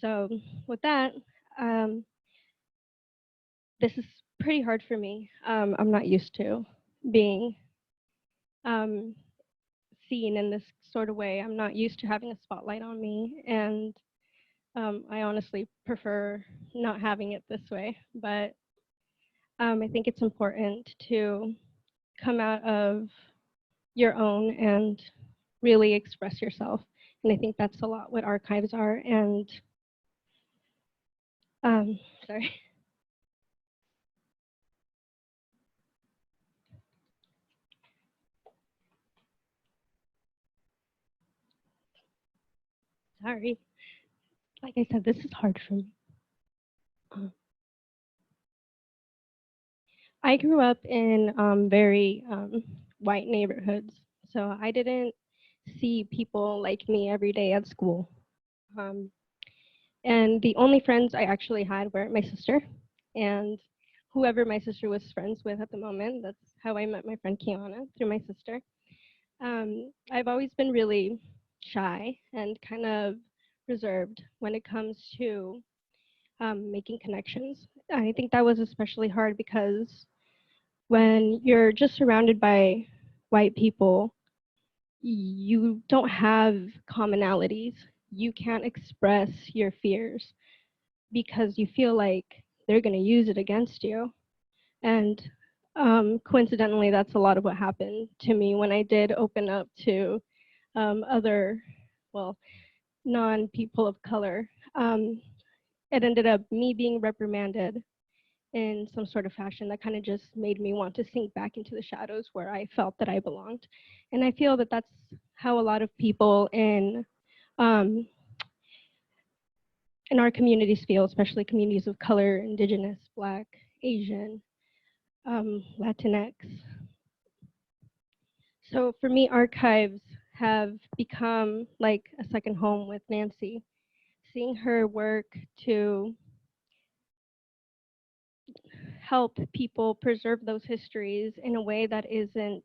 So with that, this is pretty hard for me. I'm not used to being um, seen in this sort of way. I'm not used to having a spotlight on me, and I honestly prefer not having it this way. But I think it's important to come out of your own and really express yourself. And I think that's a lot what archives are. And sorry. Sorry. Like I said, this is hard for me. I grew up in very white neighborhoods, so I didn't see people like me every day at school. Um, and the only friends I actually had were my sister and whoever my sister was friends with at the moment. That's how I met my friend Kiana, through my sister. I've always been really shy and kind of reserved when it comes to making connections. I think that was especially hard because when you're just surrounded by white people, you don't have commonalities. You can't express your fears because you feel like they're going to use it against you. And coincidentally, that's a lot of what happened to me when I did open up to other, well, non-people of color. It ended up me being reprimanded in some sort of fashion that kind of just made me want to sink back into the shadows where I felt that I belonged. And I feel that that's how a lot of people um, in our communities feel, especially communities of color, indigenous, Black, Asian, Latinx. So for me, archives have become like a second home with Nancy. Seeing her work to help people preserve those histories in a way that isn't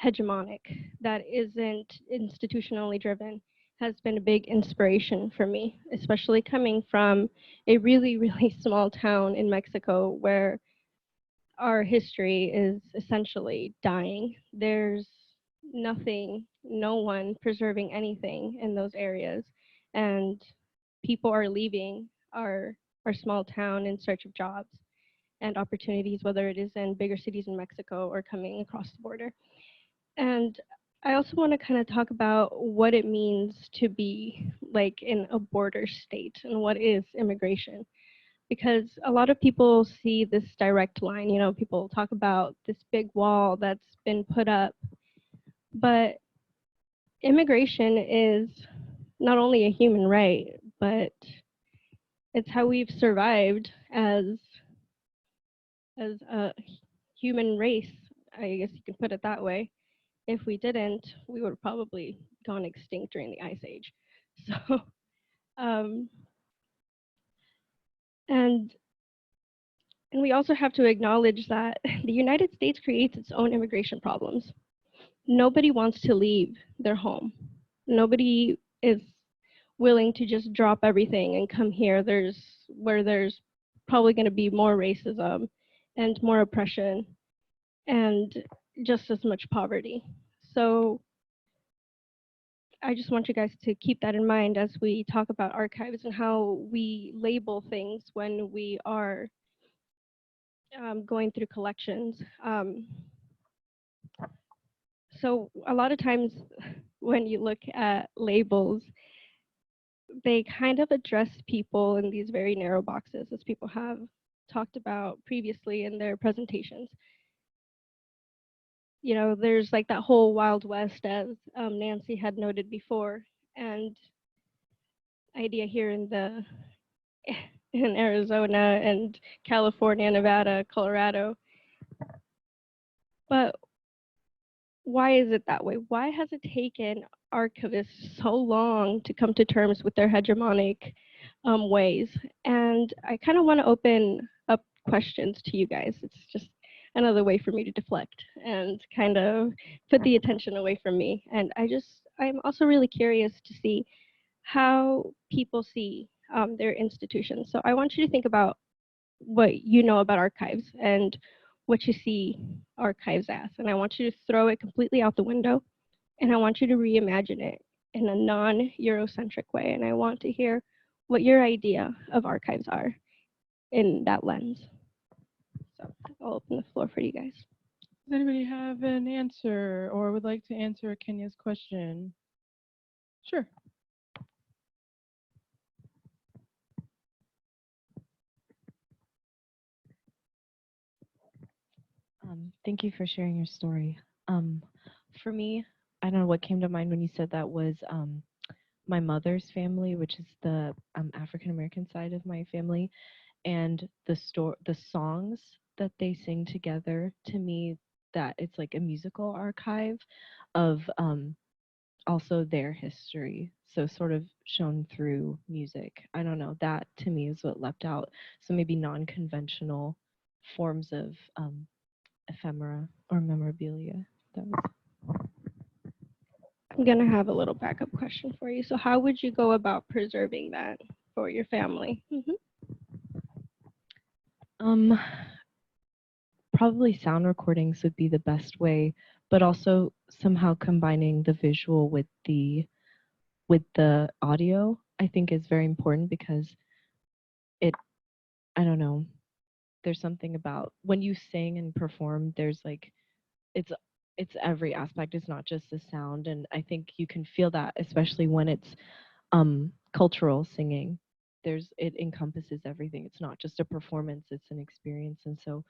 hegemonic, that isn't institutionally driven, has been a big inspiration for me, especially coming from a really, really small town in Mexico where our history is essentially dying. There's nothing, no one preserving anything in those areas. And people are leaving our small town in search of jobs and opportunities, whether it is in bigger cities in Mexico or coming across the border. And I also want to kind of talk about what it means to be like in a border state and what is immigration. Because a lot of people see this direct line, you know, people talk about this big wall that's been put up, but immigration is not only a human right, but it's how we've survived as a human race. I guess you can put it that way. If we didn't, we would have probably gone extinct during the Ice Age. So, um, and and we also have to acknowledge that the United States creates its own immigration problems. Nobody wants to leave their home. Nobody is willing to just drop everything and come here. There's probably going to be more racism and more oppression and just as much poverty. So I just want you guys to keep that in mind as we talk about archives and how we label things when we are going through collections. So a lot of times when you look at labels, they kind of address people in these very narrow boxes, as people have talked about previously in their presentations. You know, there's like that whole Wild West, as Nancy had noted before, and idea here in in Arizona and California, Nevada, Colorado. But why is it that way? Why has it taken archivists so long to come to terms with their hegemonic ways? And I kind of want to open up questions to you guys. It's just another way for me to deflect and kind of put the attention away from me. And I'm also really curious to see how people see their institutions. So I want you to think about what you know about archives and what you see archives as. And I want you to throw it completely out the window, and I want you to reimagine it in a non-Eurocentric way. And I want to hear what your idea of archives are in that lens. So I'll open the floor for you guys. Does anybody have an answer or would like to answer Kenia's question? Sure. Thank you for sharing your story. For me, I don't know what came to mind when you said that was my mother's family, which is the African American side of my family, and the songs that they sing together. To me, that it's like a musical archive of also their history. So sort of shown through music. I don't know. That to me is what leapt out. So maybe non-conventional forms of ephemera or memorabilia. That was. I'm going to have a little backup question for you. So how would you go about preserving that for your family? Probably sound recordings would be the best way, but also somehow combining the visual with the audio, I think is very important, because I don't know, there's something about when you sing and perform, there's like it's every aspect. It's not just the sound, and I think you can feel that, especially when it's cultural singing. It encompasses everything. It's not just a performance, it's an experience. And so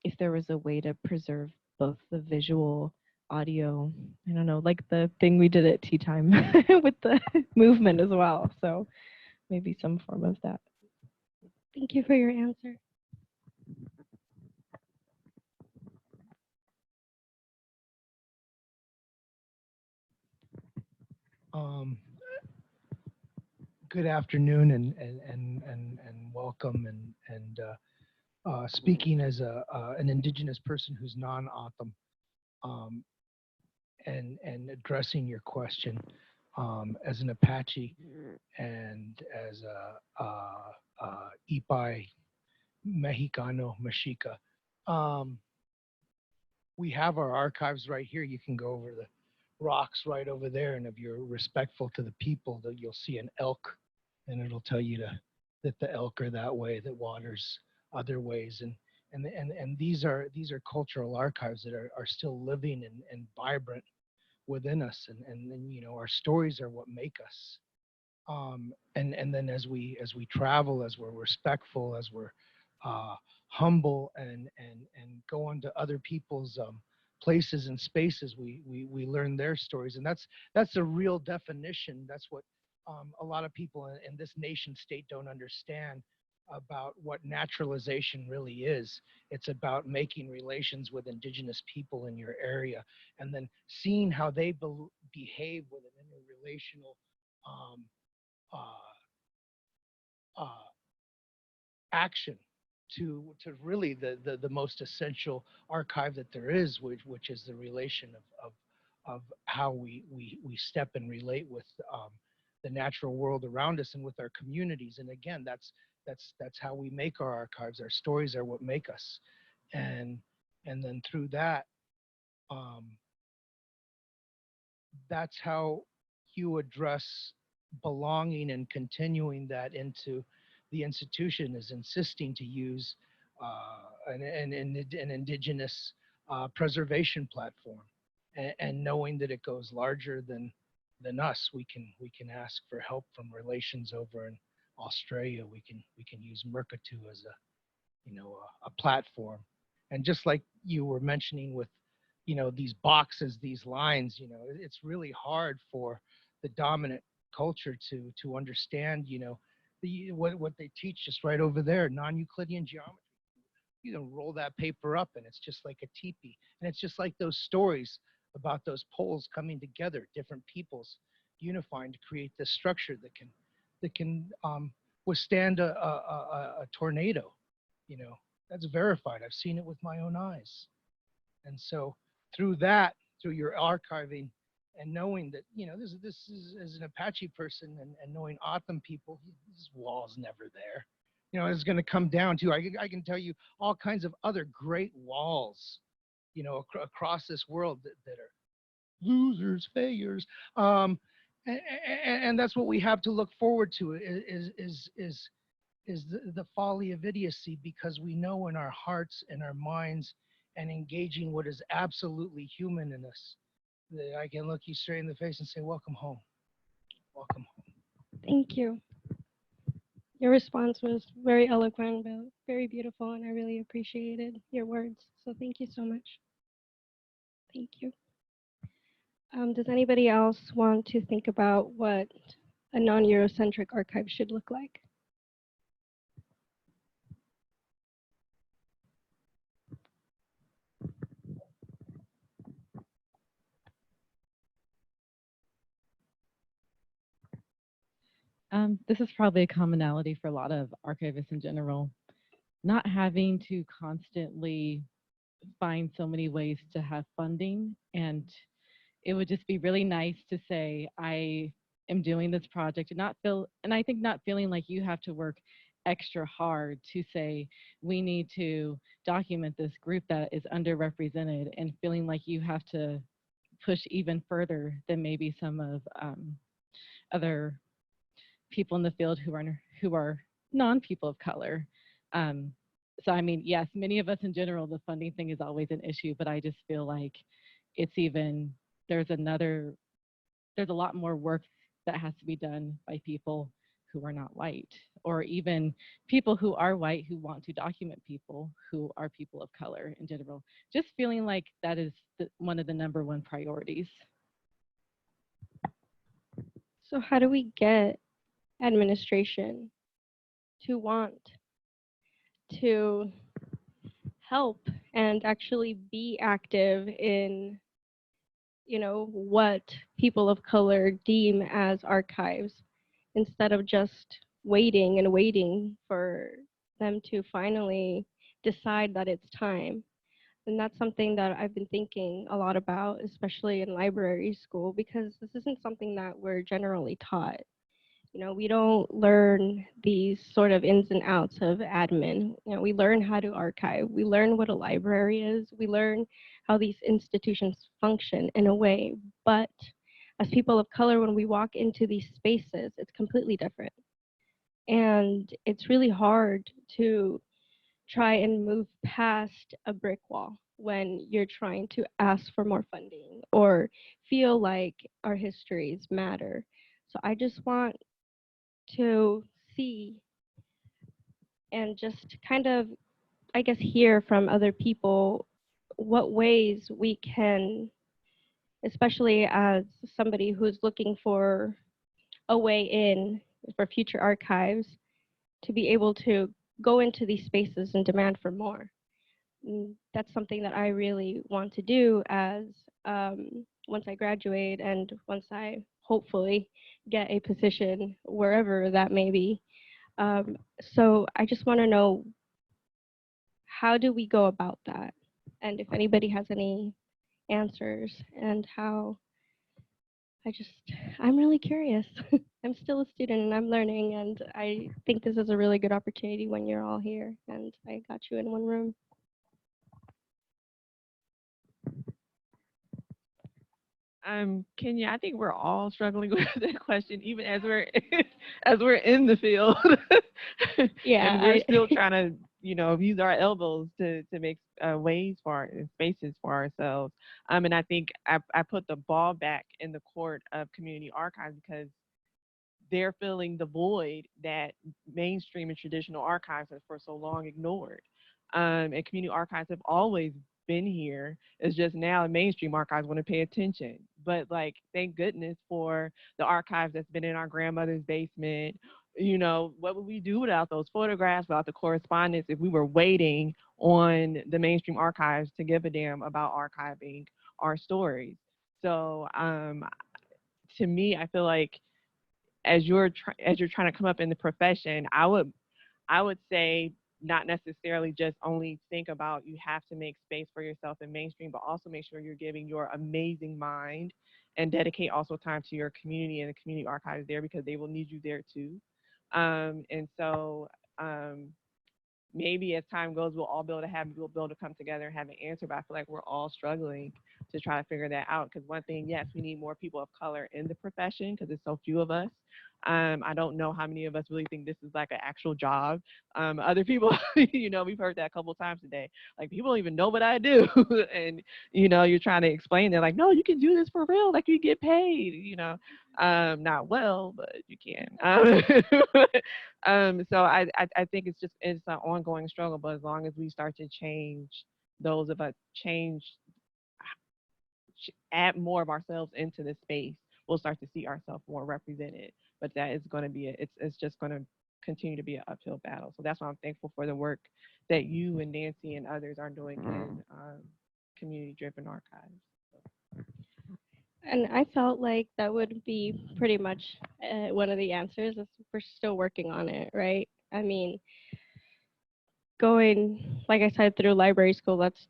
if there was a way to preserve both the visual, audio, I don't know, like the thing we did at tea time with the movement as well. So maybe some form of that. Thank you for your answer. Good afternoon and welcome, and speaking as an indigenous person who's non-O'odham, and addressing your question. as an Apache and as a Ipai Mexicano, Mexica. We have our archives right here. You can go over the rocks right over there, and if you're respectful to the people, that you'll see an elk, and it'll tell you that the elk are that way, that water's other ways, and these are cultural archives that are still living and vibrant within us, and you know, our stories are what make us. And then as we travel, as we're respectful, as we're humble, and go on to other people's places and spaces, we learn their stories, and that's a real definition. That's what a lot of people in this nation state don't understand about what naturalization really is. It's about making relations with indigenous people in your area, and then seeing how they behave with an interrelational action to really the most essential archive that there is, which is the relation of how we step and relate with the natural world around us and with our communities. And again, that's how we make our archives. Our stories are what make us, and then through that, that's how you address belonging and continuing that into the institution, is insisting to use an indigenous preservation platform, and knowing that it goes larger than us. We can ask for help from relations over in Australia. We can use Mercatu as a platform. And just like you were mentioning with these boxes, these lines, it's really hard for the dominant culture to understand what they teach just right over there, non-Euclidean geometry. Roll that paper up and it's just like a teepee, and it's just like those stories about those poles coming together, different peoples unifying to create this structure that can withstand a tornado. That's verified. I've seen it with my own eyes. And so through your archiving and knowing that, this is, as an Apache person, and knowing O'odham people, this wall's never there. It's going to come down to, I can tell you all kinds of other great walls, across this world that are losers, failures. And that's what we have to look forward to, is the folly of idiocy, because we know in our hearts and our minds, and engaging what is absolutely human in us, that I can look you straight in the face and say, welcome home. Welcome home. Thank you. Your response was very eloquent, but very beautiful, and I really appreciated your words. So thank you so much. Thank you. Does anybody else want to think about what a non-Eurocentric archive should look like? This is probably a commonality for a lot of archivists in general, not having to constantly find so many ways to have funding. And it would just be really nice to say, I am doing this project, and I think not feeling like you have to work extra hard to say, we need to document this group that is underrepresented, and feeling like you have to push even further than maybe some of other people in the field who are non-people of color. So I mean, yes, many of us in general, the funding thing is always an issue, but I just feel like there's a lot more work that has to be done by people who are not white, or even people who are white who want to document people who are people of color in general. Just feeling like that is one of the #1 priorities. So how do we get administration to want to help and actually be active in, what people of color deem as archives, instead of just waiting and waiting for them to finally decide that it's time? And that's something that I've been thinking a lot about, especially in library school, because this isn't something that we're generally taught. You know, we don't learn these sort of ins and outs of admin. You know, we learn how to archive. We learn what a library is. We learn how these institutions function in a way. But as people of color, when we walk into these spaces, it's completely different. And it's really hard to try and move past a brick wall when you're trying to ask for more funding or feel like our histories matter. So I just want to see and just kind of, I guess, hear from other people what ways we can, especially as somebody who's looking for a way in for future archives, to be able to go into these spaces and demand for more. That's something that I really want to do as once I graduate and once I hopefully get a position wherever that may be. So I just want to know, how do we go about that? And if anybody has any answers, and how, I'm really curious. I'm still a student and I'm learning, and I think this is a really good opportunity when you're all here and I got you in one room. Kenya, I think we're all struggling with that question, even as we're as we're in the field. Yeah, and we're still trying to, use our elbows to make ways for spaces for ourselves. And I think I put the ball back in the court of community archives because they're filling the void that mainstream and traditional archives have for so long ignored. And community archives have always been here. It's just now the mainstream archives want to pay attention. But like, thank goodness for the archives that's been in our grandmother's basement. What would we do without those photographs, without the correspondence, if we were waiting on the mainstream archives to give a damn about archiving our stories? So to me, I feel like as you're trying to come up in the profession, I would say not necessarily just only think about you have to make space for yourself in mainstream, but also make sure you're giving your amazing mind and dedicate also time to your community and the community archives there, because they will need you there too. And so maybe as time goes, we'll be able to come together and have an answer, but I feel like we're all struggling to try to figure that out. Because one thing, yes, we need more people of color in the profession because there's so few of us. I don't know how many of us really think this is like an actual job. Other people, we've heard that a couple of times today. Like, people don't even know what I do. And, you're trying to explain, they're like, no, you can do this for real. Like, you get paid, not well, but you can. So I think it's an ongoing struggle, but as long as we start to change, those of us add more of ourselves into this space, we'll start to see ourselves more represented. But that is going to be it's just going to continue to be an uphill battle. So that's why I'm thankful for the work that you and Nancy and others are doing in community-driven archives. And I felt like that would be pretty much one of the answers. We're still working on it, right? I mean, going, like I said, through library school, that's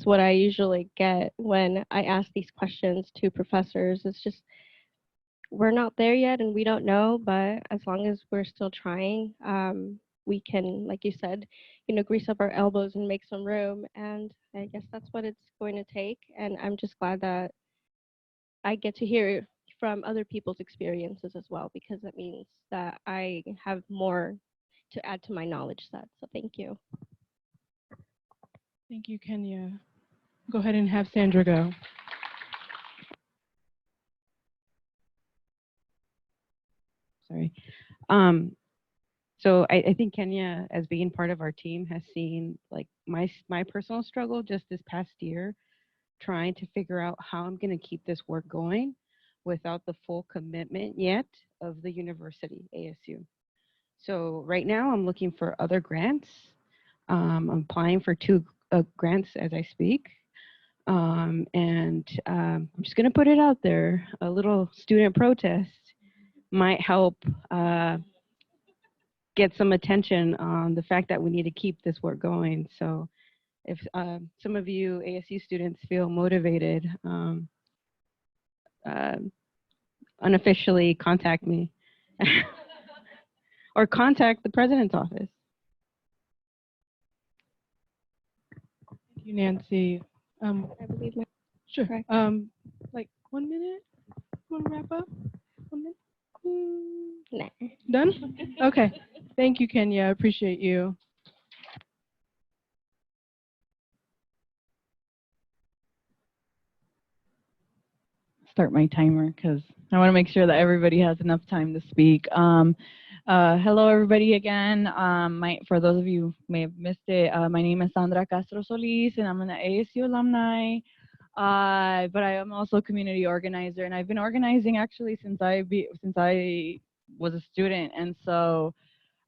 what I usually get when I ask these questions to professors. It's just, we're not there yet and we don't know, but as long as we're still trying, we can, like you said, grease up our elbows and make some room. And I guess that's what it's going to take. And I'm just glad that I get to hear from other people's experiences as well, because that means that I have more to add to my knowledge set. So thank you. Thank you, Kenya. Go ahead and have Sandra go. Sorry. So I think Kenya, as being part of our team, has seen like my personal struggle just this past year, trying to figure out how I'm going to keep this work going without the full commitment yet of the university, ASU. So right now I'm looking for other grants. I'm applying for 2 grants as I speak. I'm just going to put it out there. A little student protest might help get some attention on the fact that we need to keep this work going. So if some of you ASU students feel motivated, unofficially contact me or contact the president's office. Thank you, Nancy. I believe my Sure. correct. Like 1 minute? Want to wrap up? 1 minute? Nah. Done? Okay. Thank you, Kenya. I appreciate you. Start my timer because I want to make sure that everybody has enough time to speak. Hello, everybody again. For those of you who may have missed it, my name is Sandra Solis, and I'm an ASU alumni. But I am also a community organizer, and I've been organizing actually since I was a student. And so,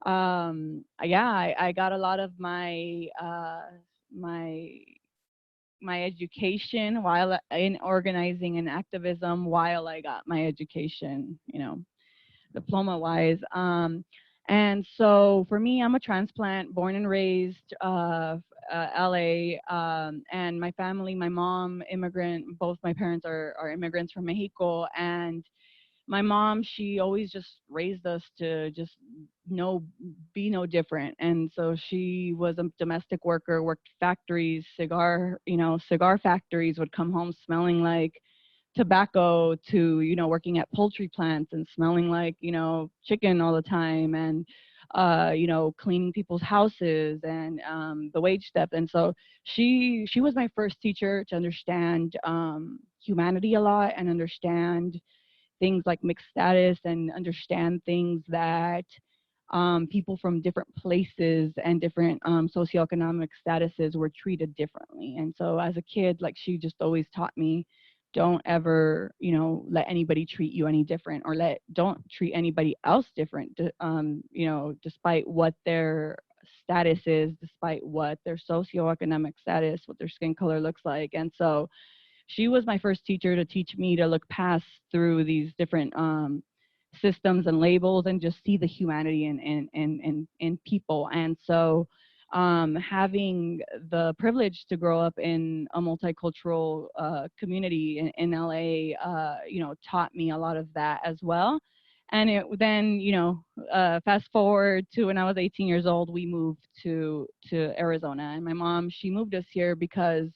yeah, I got a lot of my my education while in organizing and activism while I got my education, you know, diploma wise. And so for me, I'm a transplant, born and raised LA, and my family, my mom, immigrant, both my parents are immigrants from Mexico, and my mom, she always just raised us to just be no different. And so she was a domestic worker, worked factories, cigar factories, would come home smelling like tobacco, to, you know, working at poultry plants and smelling like, you know, chicken all the time, and you know, cleaning people's houses, and the wage theft. And so she was my first teacher to understand humanity a lot, and understand things like mixed status, and understand things that people from different places and different socioeconomic statuses were treated differently. And so as a kid, like, she just always taught me, don't ever, you know, let anybody treat you any different, or don't treat anybody else different, you know, despite what their status is, despite what their socioeconomic status, what their skin color looks like. And so she was my first teacher to teach me to look past through these different systems and labels, and just see the humanity in people. And so having the privilege to grow up in a multicultural community in LA, you know, taught me a lot of that as well. And then, you know, fast forward to when I was 18 years old, we moved to Arizona. And my mom, she moved us here because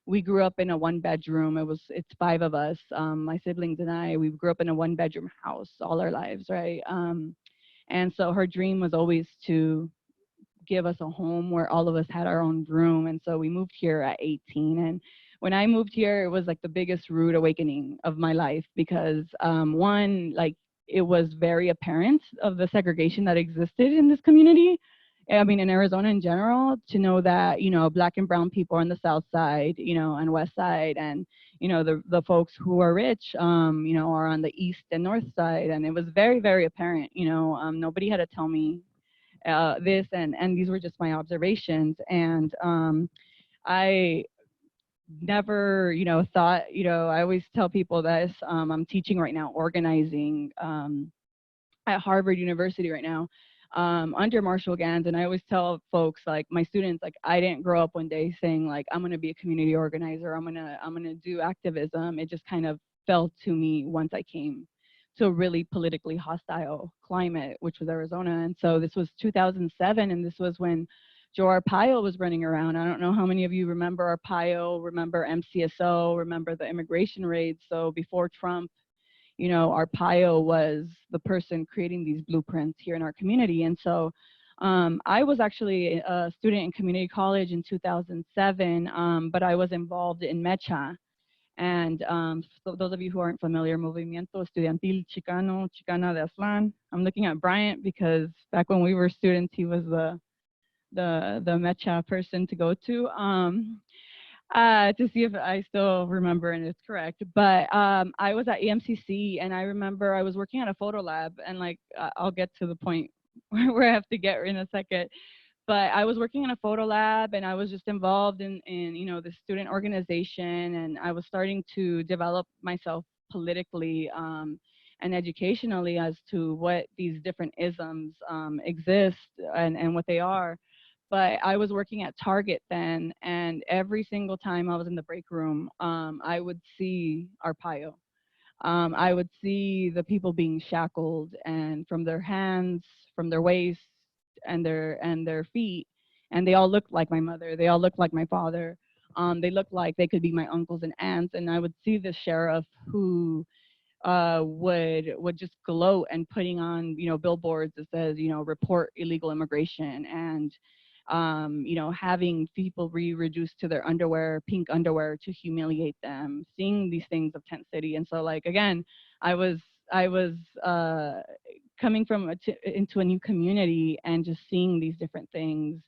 we grew up in a 1-bedroom. It's 5 of us, my siblings and I. We grew up in a 1-bedroom house all our lives, right? And so her dream was always to give us a home where all of us had our own room. And so we moved here at 18. And when I moved here, it was like the biggest rude awakening of my life, because one, like, it was very apparent of the segregation that existed in this community. I mean, in Arizona in general, to know that, you know, Black and brown people are on the South Side, you know, and West Side, and, you know, the folks who are rich, you know, are on the East and North Side. And it was very, very apparent, you know, nobody had to tell me this, and these were just my observations. And I never, you know, thought, you know, I always tell people this, I'm teaching right now, organizing at Harvard University right now, under Marshall Gans. And I always tell folks, like my students, like, I didn't grow up one day saying, like, I'm gonna be a community organizer, I'm gonna do activism. It just kind of fell to me once I came to a really politically hostile climate, which was Arizona. And so this was 2007, and this was when Joe Arpaio was running around. I don't know how many of you remember Arpaio, remember MCSO, remember the immigration raids. So before Trump, you know, Arpaio was the person creating these blueprints here in our community. And so I was actually a student in community college in 2007, but I was involved in Menchaca. And so those of you who aren't familiar, Movimiento Estudiantil Chicano, Chicana de Aztlán. I'm looking at Bryant because back when we were students, he was the Menchaca person to go to see if I still remember and it's correct. But I was at EMCC, and I remember I was working at a photo lab, and like I'll get to the point where I have to get in a second. But I was working in a photo lab, and I was just involved in you know, the student organization, and I was starting to develop myself politically and educationally as to what these different isms exist and what they are. but I was working at Target then, and every single time I was in the break room, I would see Arpaio. I would see the people being shackled, and from their hands, from their waists, and their feet, and they all looked like my mother. They all looked like my father. They looked like they could be my uncles and aunts, and I would see the sheriff who would just gloat and putting on, you know, billboards that says, you know, report illegal immigration, and you know, having people reduced to their underwear, pink underwear, to humiliate them, seeing these things of Tent City. And so, like, again, I was coming from into a new community and just seeing these different things.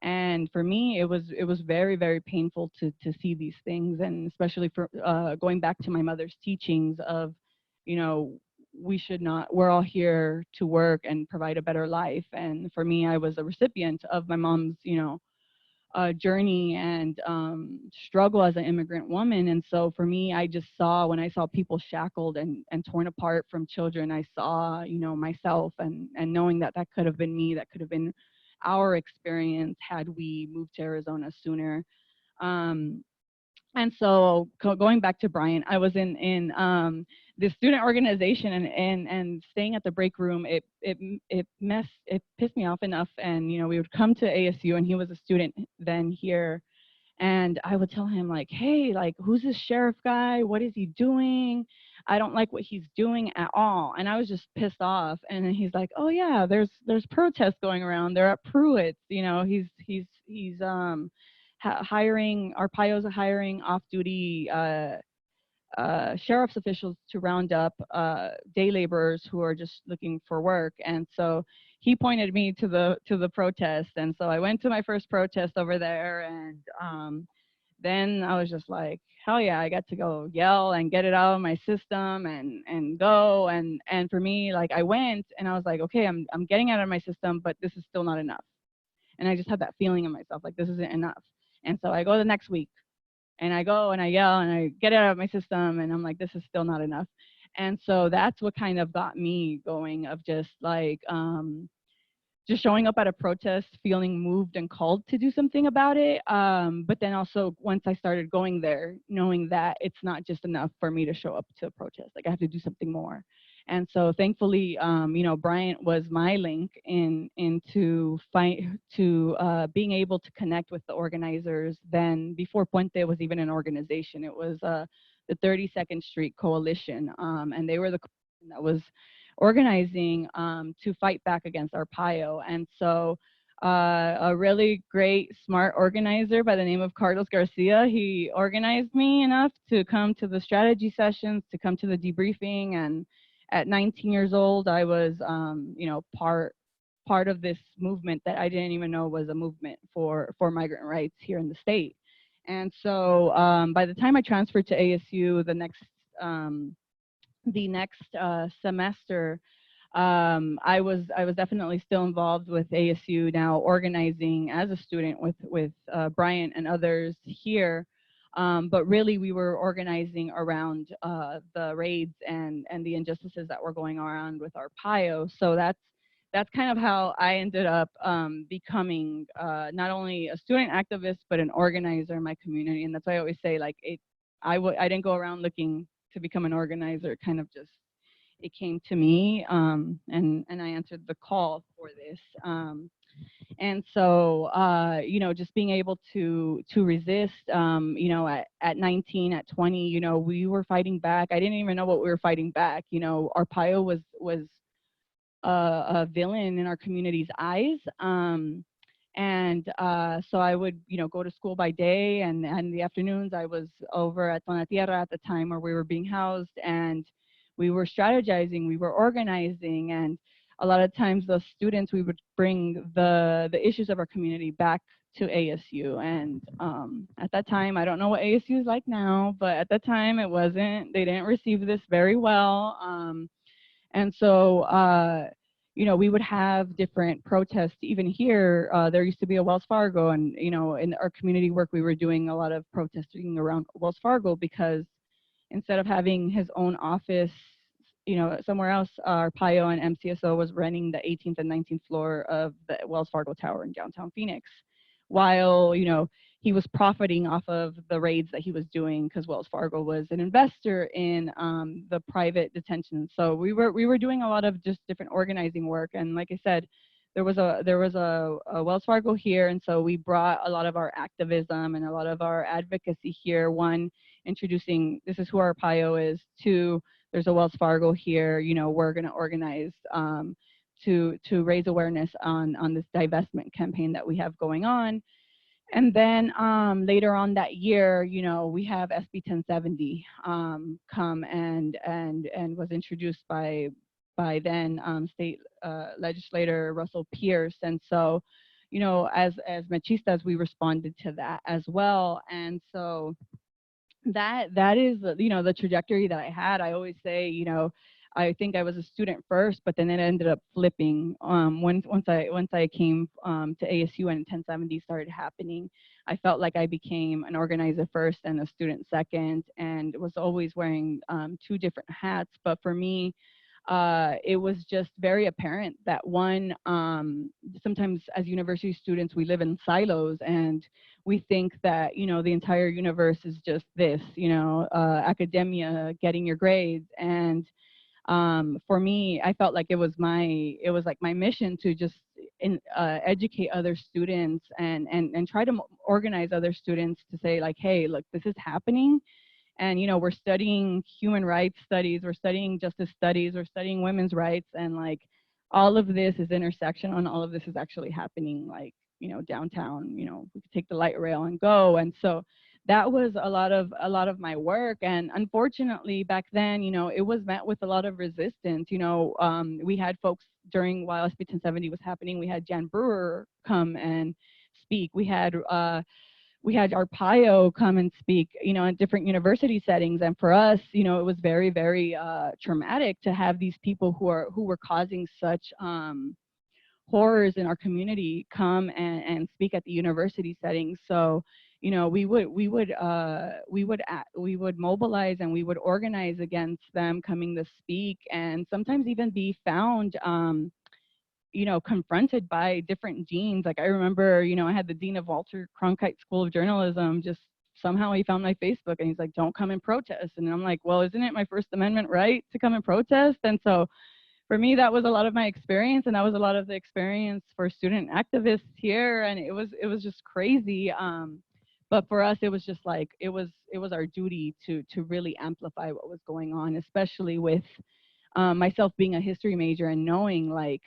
And for me, it was very, very painful to see these things, and especially for going back to my mother's teachings of, you know, we should not, we're all here to work and provide a better life. And for me, I was a recipient of my mom's, you know, journey and struggle as an immigrant woman. And so for me, I just saw, when I saw people shackled and torn apart from children, I saw, you know, myself, and knowing that that could have been me, that could have been our experience had we moved to Arizona sooner. And so going back to Bryant, I was in the student organization, and staying at the break room, it pissed me off enough. And, you know, we would come to ASU, and he was a student then here, and I would tell him, like, hey, like, who's this sheriff guy? What is he doing? I don't like what he's doing at all. And I was just pissed off. And then he's like, oh yeah, there's protests going around. They're at Pruitt's, you know, he's hiring, Arpaio's hiring off-duty sheriff's officials to round up day laborers who are just looking for work. And so he pointed me to the protest. And so I went to my first protest over there, and then I was just like, hell yeah, I got to go yell and get it out of my system and go. And for me, like, I went and I was like, okay, I'm getting it out of my system, but this is still not enough. And I just had that feeling in myself, like, this isn't enough. And so I go the next week, and I go and I yell and I get it out of my system, and I'm like, this is still not enough. And so that's what kind of got me going, of just like, just showing up at a protest, feeling moved and called to do something about it. But then also, once I started going there, knowing that it's not just enough for me to show up to a protest, like, I have to do something more. And so thankfully, you know, Bryant was my link into being able to connect with the organizers. Then, before Puente was even an organization, it was the 32nd Street Coalition, and they were the coalition that was organizing to fight back against Arpaio. And so a really great, smart organizer by the name of Carlos Garcia, he organized me enough to come to the strategy sessions, to come to the debriefing. And at 19 years old, I was, you know, part of this movement that I didn't even know was a movement for migrant rights here in the state. And so by the time I transferred to ASU, the next semester, I was definitely still involved with ASU, now organizing as a student with Bryant and others here. But really, we were organizing around the raids and the injustices that were going around with Arpaio. So that's kind of how I ended up becoming not only a student activist, but an organizer in my community. And that's why I always say, like, I didn't go around looking to become an organizer. It kind of just, it came to me, and I answered the call for this. And so, you know, just being able to resist, you know, at 19, at 20, you know, we were fighting back. I didn't even know what we were fighting back. You know, Arpaio was a villain in our community's eyes. And so I would, you know, go to school by day, and in the afternoons I was over at Zona Tierra at the time where we were being housed, and we were strategizing, we were organizing, and a lot of times those students, we would bring the issues of our community back to ASU. And at that time, I don't know what ASU is like now, but at that time it wasn't, they didn't receive this very well. And so, you know, we would have different protests. Even here, there used to be a Wells Fargo, and, you know, in our community work, we were doing a lot of protesting around Wells Fargo, because instead of having his own office, you know, somewhere else, Arpaio and MCSO was renting the 18th and 19th floor of the Wells Fargo Tower in downtown Phoenix. while, you know, he was profiting off of the raids that he was doing because Wells Fargo was an investor in the private detention. So we were doing a lot of just different organizing work. And like I said, there was a Wells Fargo here, and so we brought a lot of our activism and a lot of our advocacy here. One, introducing this is who our PIO is. Two, there's a Wells Fargo here. You know, we're going to organize to raise awareness on this divestment campaign that we have going on. And then later on that year, you know, we have SB 1070 come and was introduced by then state legislator Russell Pierce. And so, you know, as machistas, we responded to that as well. And so that is, you know, the trajectory that I had. I always say, you know, I think I was a student first, but then it ended up flipping. Once I came to ASU and 1070 started happening, I felt like I became an organizer first and a student second, and was always wearing two different hats. But for me, it was just very apparent that one, sometimes as university students, we live in silos and we think that, you know, the entire universe is just this, you know, academia, getting your grades. And for me, I felt like it was like my mission to just educate other students and try to organize other students to say like, hey, look, this is happening. And, you know, we're studying human rights studies, we're studying justice studies, we're studying women's rights, and like all of this is intersectional and all of this is actually happening, like, you know, downtown. You know, we could take the light rail and go. And so that was a lot of my work. And unfortunately back then, you know, it was met with a lot of resistance. You know, we had folks while SB 1070 was happening, we had Jan Brewer come and speak. We had our PIO come and speak, you know, in different university settings. And for us, you know, it was very, very traumatic to have these people who were causing such horrors in our community come and speak at the university setting. So, you know, we would mobilize and we would organize against them coming to speak, and sometimes even be found you know, confronted by different deans. Like I remember, you know, I had the dean of Walter Cronkite School of Journalism, just somehow he found my Facebook and he's like, don't come and protest. And I'm like, well, isn't it my First Amendment right to come and protest? And so for me, that was a lot of my experience, and that was a lot of the experience for student activists here. And it was just crazy. But for us, it was just like, it was our duty to really amplify what was going on, especially with myself being a history major and knowing, like,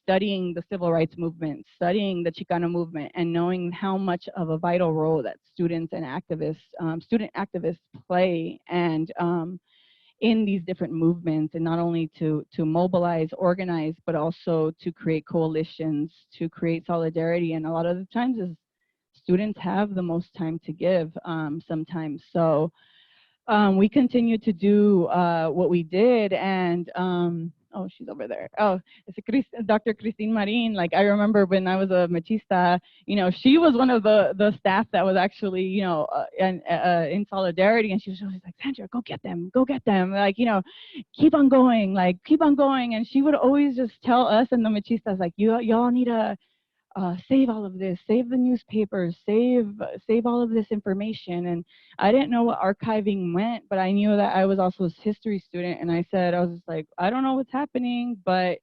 studying the civil rights movement, studying the Chicano movement, and knowing how much of a vital role that students and activists, student activists play, and in these different movements, and not only to mobilize, organize, but also to create coalitions, to create solidarity. And a lot of the times is students have the most time to give sometimes. So we continue to do what we did. And oh, she's over there. Oh, it's Dr. Christine Marin. Like, I remember when I was a machista, you know, she was one of the staff that was actually, you know, in solidarity. And she was always like, Sandra, go get them. Like, you know, keep on going, like, keep on going. And she would always just tell us and the machistas, like, y'all need to save all of this, save the newspapers, save all of this information. And I didn't know what archiving meant, but I knew that I was also a history student. And I was just like, I don't know what's happening, but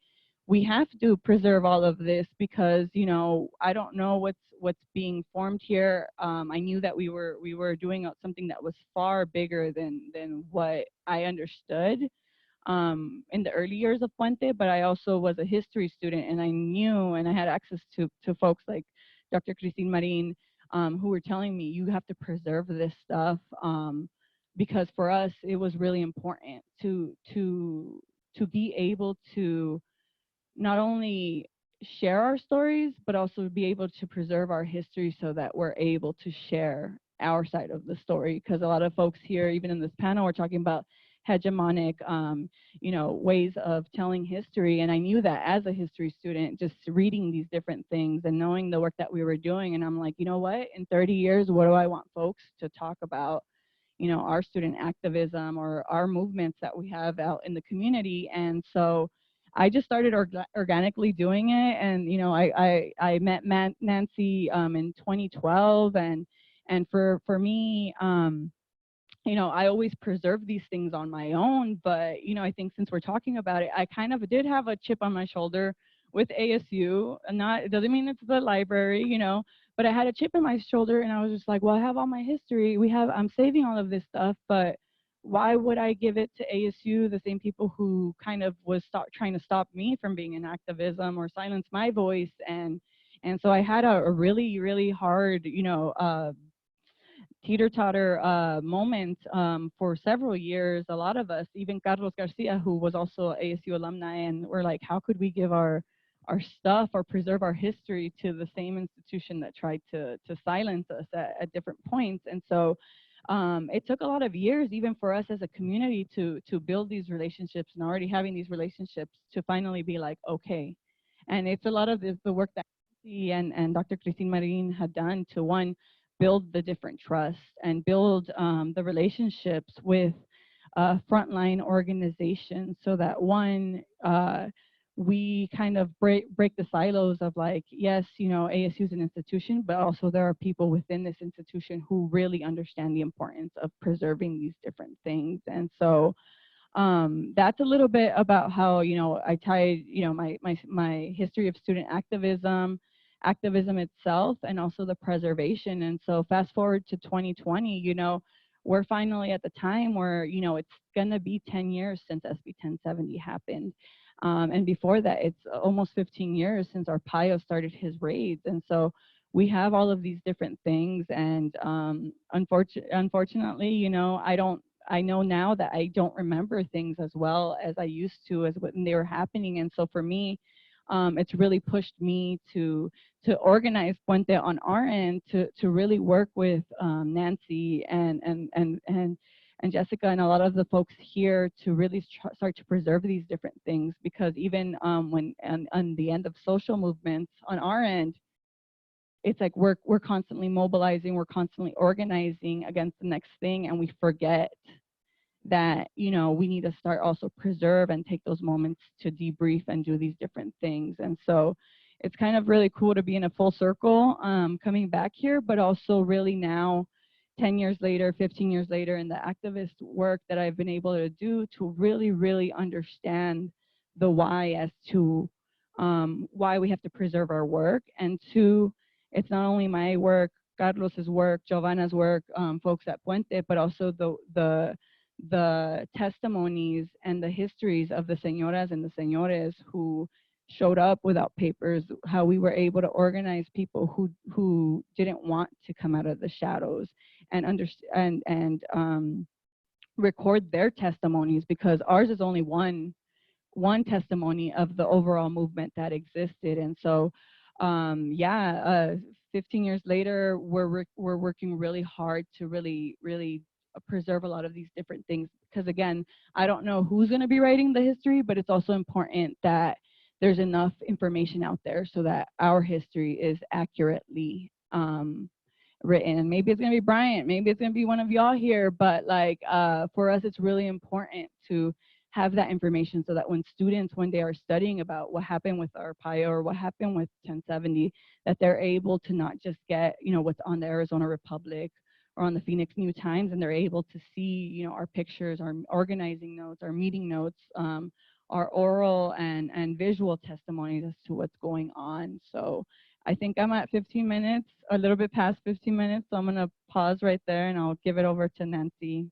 we have to preserve all of this because, you know, I don't know what's being formed here. I knew that we were doing something that was far bigger than what I understood in the early years of Puente, but I also was a history student, and I knew, and I had access to folks like Dr. Christine Marin, who were telling me, you have to preserve this stuff, because for us, it was really important to be able to not only share our stories, but also be able to preserve our history so that we're able to share our side of the story. Because a lot of folks here, even in this panel, are talking about hegemonic, you know, ways of telling history. And I knew that as a history student, just reading these different things and knowing the work that we were doing. And I'm like, you know what, in 30 years, what do I want folks to talk about, you know, our student activism or our movements that we have out in the community? And so I just started organically doing it, and you know, I met Nancy in 2012, and for me, you know, I always preserve these things on my own, but you know, I think since we're talking about it, I kind of did have a chip on my shoulder with ASU, and not, it doesn't mean it's the library, you know, but I had a chip in my shoulder, and I was just like, well, I have all my history, I'm saving all of this stuff, but why would I give it to ASU, the same people who kind of was trying to stop me from being in activism or silence my voice? And so I had a really, really hard, you know, teeter-totter moment for several years. A lot of us, even Carlos Garcia, who was also ASU alumni, and we're like, how could we give our stuff or preserve our history to the same institution that tried to silence us at different points? And so it took a lot of years, even for us as a community, to build these relationships, and already having these relationships to finally be like, okay. And it's a lot of the work that Nancy and Dr. Christine Marin had done to, one, build the different trust and build the relationships with frontline organizations, so that, one, we kind of break the silos of like, yes, you know, ASU is an institution, but also there are people within this institution who really understand the importance of preserving these different things. And so that's a little bit about how, you know, I tied, you know, my history of student activism itself, and also the preservation. And so fast forward to 2020, you know, we're finally at the time where, you know, it's gonna be 10 years since SB 1070 happened. And before that, it's almost 15 years since our PIO started his raids. And so we have all of these different things. And unfortunately, you know, I know now that I don't remember things as well as I used to, as when they were happening. And so for me, it's really pushed me to organize Puente on our end, to really work with Nancy and Jessica and a lot of the folks here to really start to preserve these different things. Because even when on the end of social movements on our end, it's like we're constantly mobilizing, we're constantly organizing against the next thing, and we forget that, you know, we need to start also preserve and take those moments to debrief and do these different things. And so it's kind of really cool to be in a full circle coming back here, but also really now, 10 years later, 15 years later, in the activist work that I've been able to do, to really, really understand the why as to why we have to preserve our work. And two, it's not only my work, Carlos's work, Giovanna's work, folks at Puente, but also the testimonies and the histories of the señoras and the señores who showed up without papers, how we were able to organize people who didn't want to come out of the shadows and record their testimonies, because ours is only one testimony of the overall movement that existed. And so 15 years later, we're working really hard to really preserve a lot of these different things, because again, I don't know who's going to be writing the history, but it's also important that there's enough information out there so that our history is accurately written. And maybe it's going to be Bryant, maybe it's going to be one of y'all here, but like for us, it's really important to have that information, so that when students, when they are studying about what happened with our PIO or what happened with 1070, that they're able to not just get, you know, what's on the Arizona Republic or on the Phoenix New Times, and they're able to see, you know, our pictures, our organizing notes, our meeting notes, our oral and visual testimonies as to what's going on. So I think I'm at 15 minutes, a little bit past 15 minutes, so I'm gonna pause right there and I'll give it over to Nancy.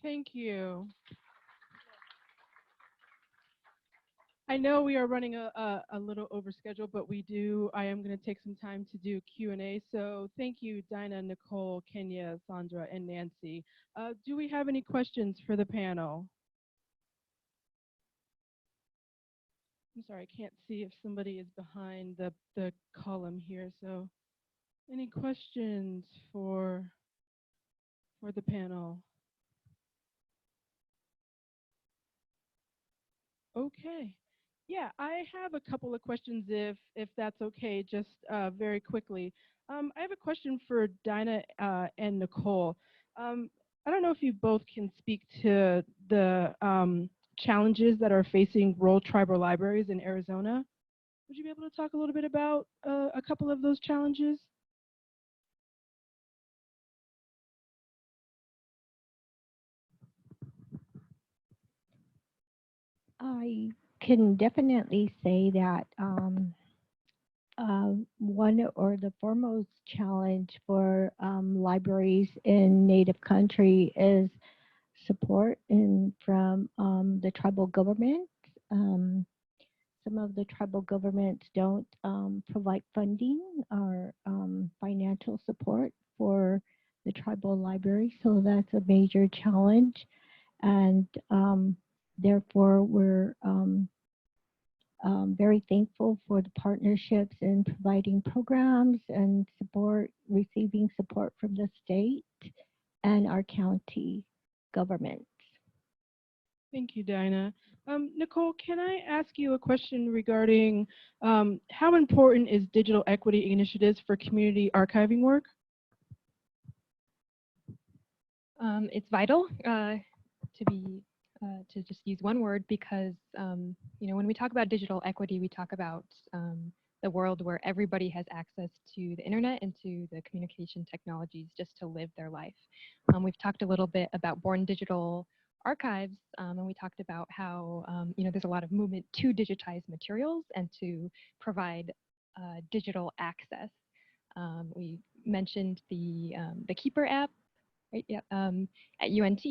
Thank you. I know we are running a little over schedule, but I am going to take some time to do Q&A. So thank you, Dinah, Nicole, Kenia, Sandra, and Nancy. Do we have any questions for the panel? I'm sorry, I can't see if somebody is behind the column here. So any questions for the panel? Okay. Yeah, I have a couple of questions if that's okay, just very quickly. I have a question for Dinah and Nicole. I don't know if you both can speak to the challenges that are facing rural tribal libraries in Arizona. Would you be able to talk a little bit about a couple of those challenges? I can definitely say that one or the foremost challenge for libraries in Native country is support from the tribal government. Some of the tribal governments don't provide funding or financial support for the tribal library, so that's a major challenge. And therefore, we're very thankful for the partnerships in providing programs and support, receiving support from the state and our county governments. Thank you, Dinah. Nicole, can I ask you a question regarding how important is digital equity initiatives for community archiving work? It's vital to just use one word because when we talk about digital equity, we talk about the world where everybody has access to the internet and to the communication technologies just to live their life. We've talked a little bit about Born Digital Archives, and we talked about how there's a lot of movement to digitize materials and to provide digital access. We mentioned the Keeper app, right? Yeah, at UNT.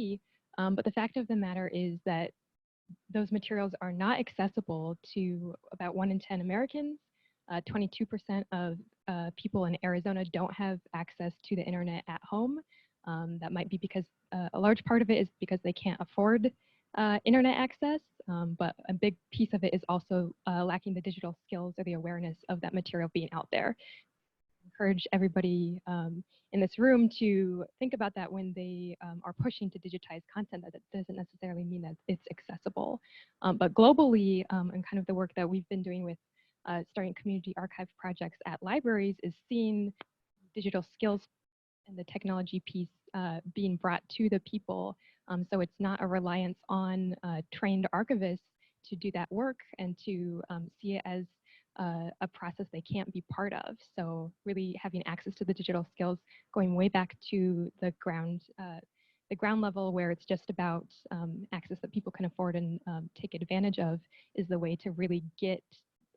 But the fact of the matter is that those materials are not accessible to about 1 in 10 Americans. 22% of people in Arizona don't have access to the internet at home. That might be because a large part of it is because they can't afford internet access, but a big piece of it is also lacking the digital skills or the awareness of that material being out there. Encourage everybody in this room to think about that when they are pushing to digitize content. That doesn't necessarily mean that it's accessible. But globally, and kind of the work that we've been doing with starting community archive projects at libraries is seeing digital skills and the technology piece being brought to the people. So it's not a reliance on trained archivists to do that work and to see it as a process they can't be part of. So really having access to the digital skills, going way back to the ground level where it's just about access that people can afford and take advantage of is the way to really get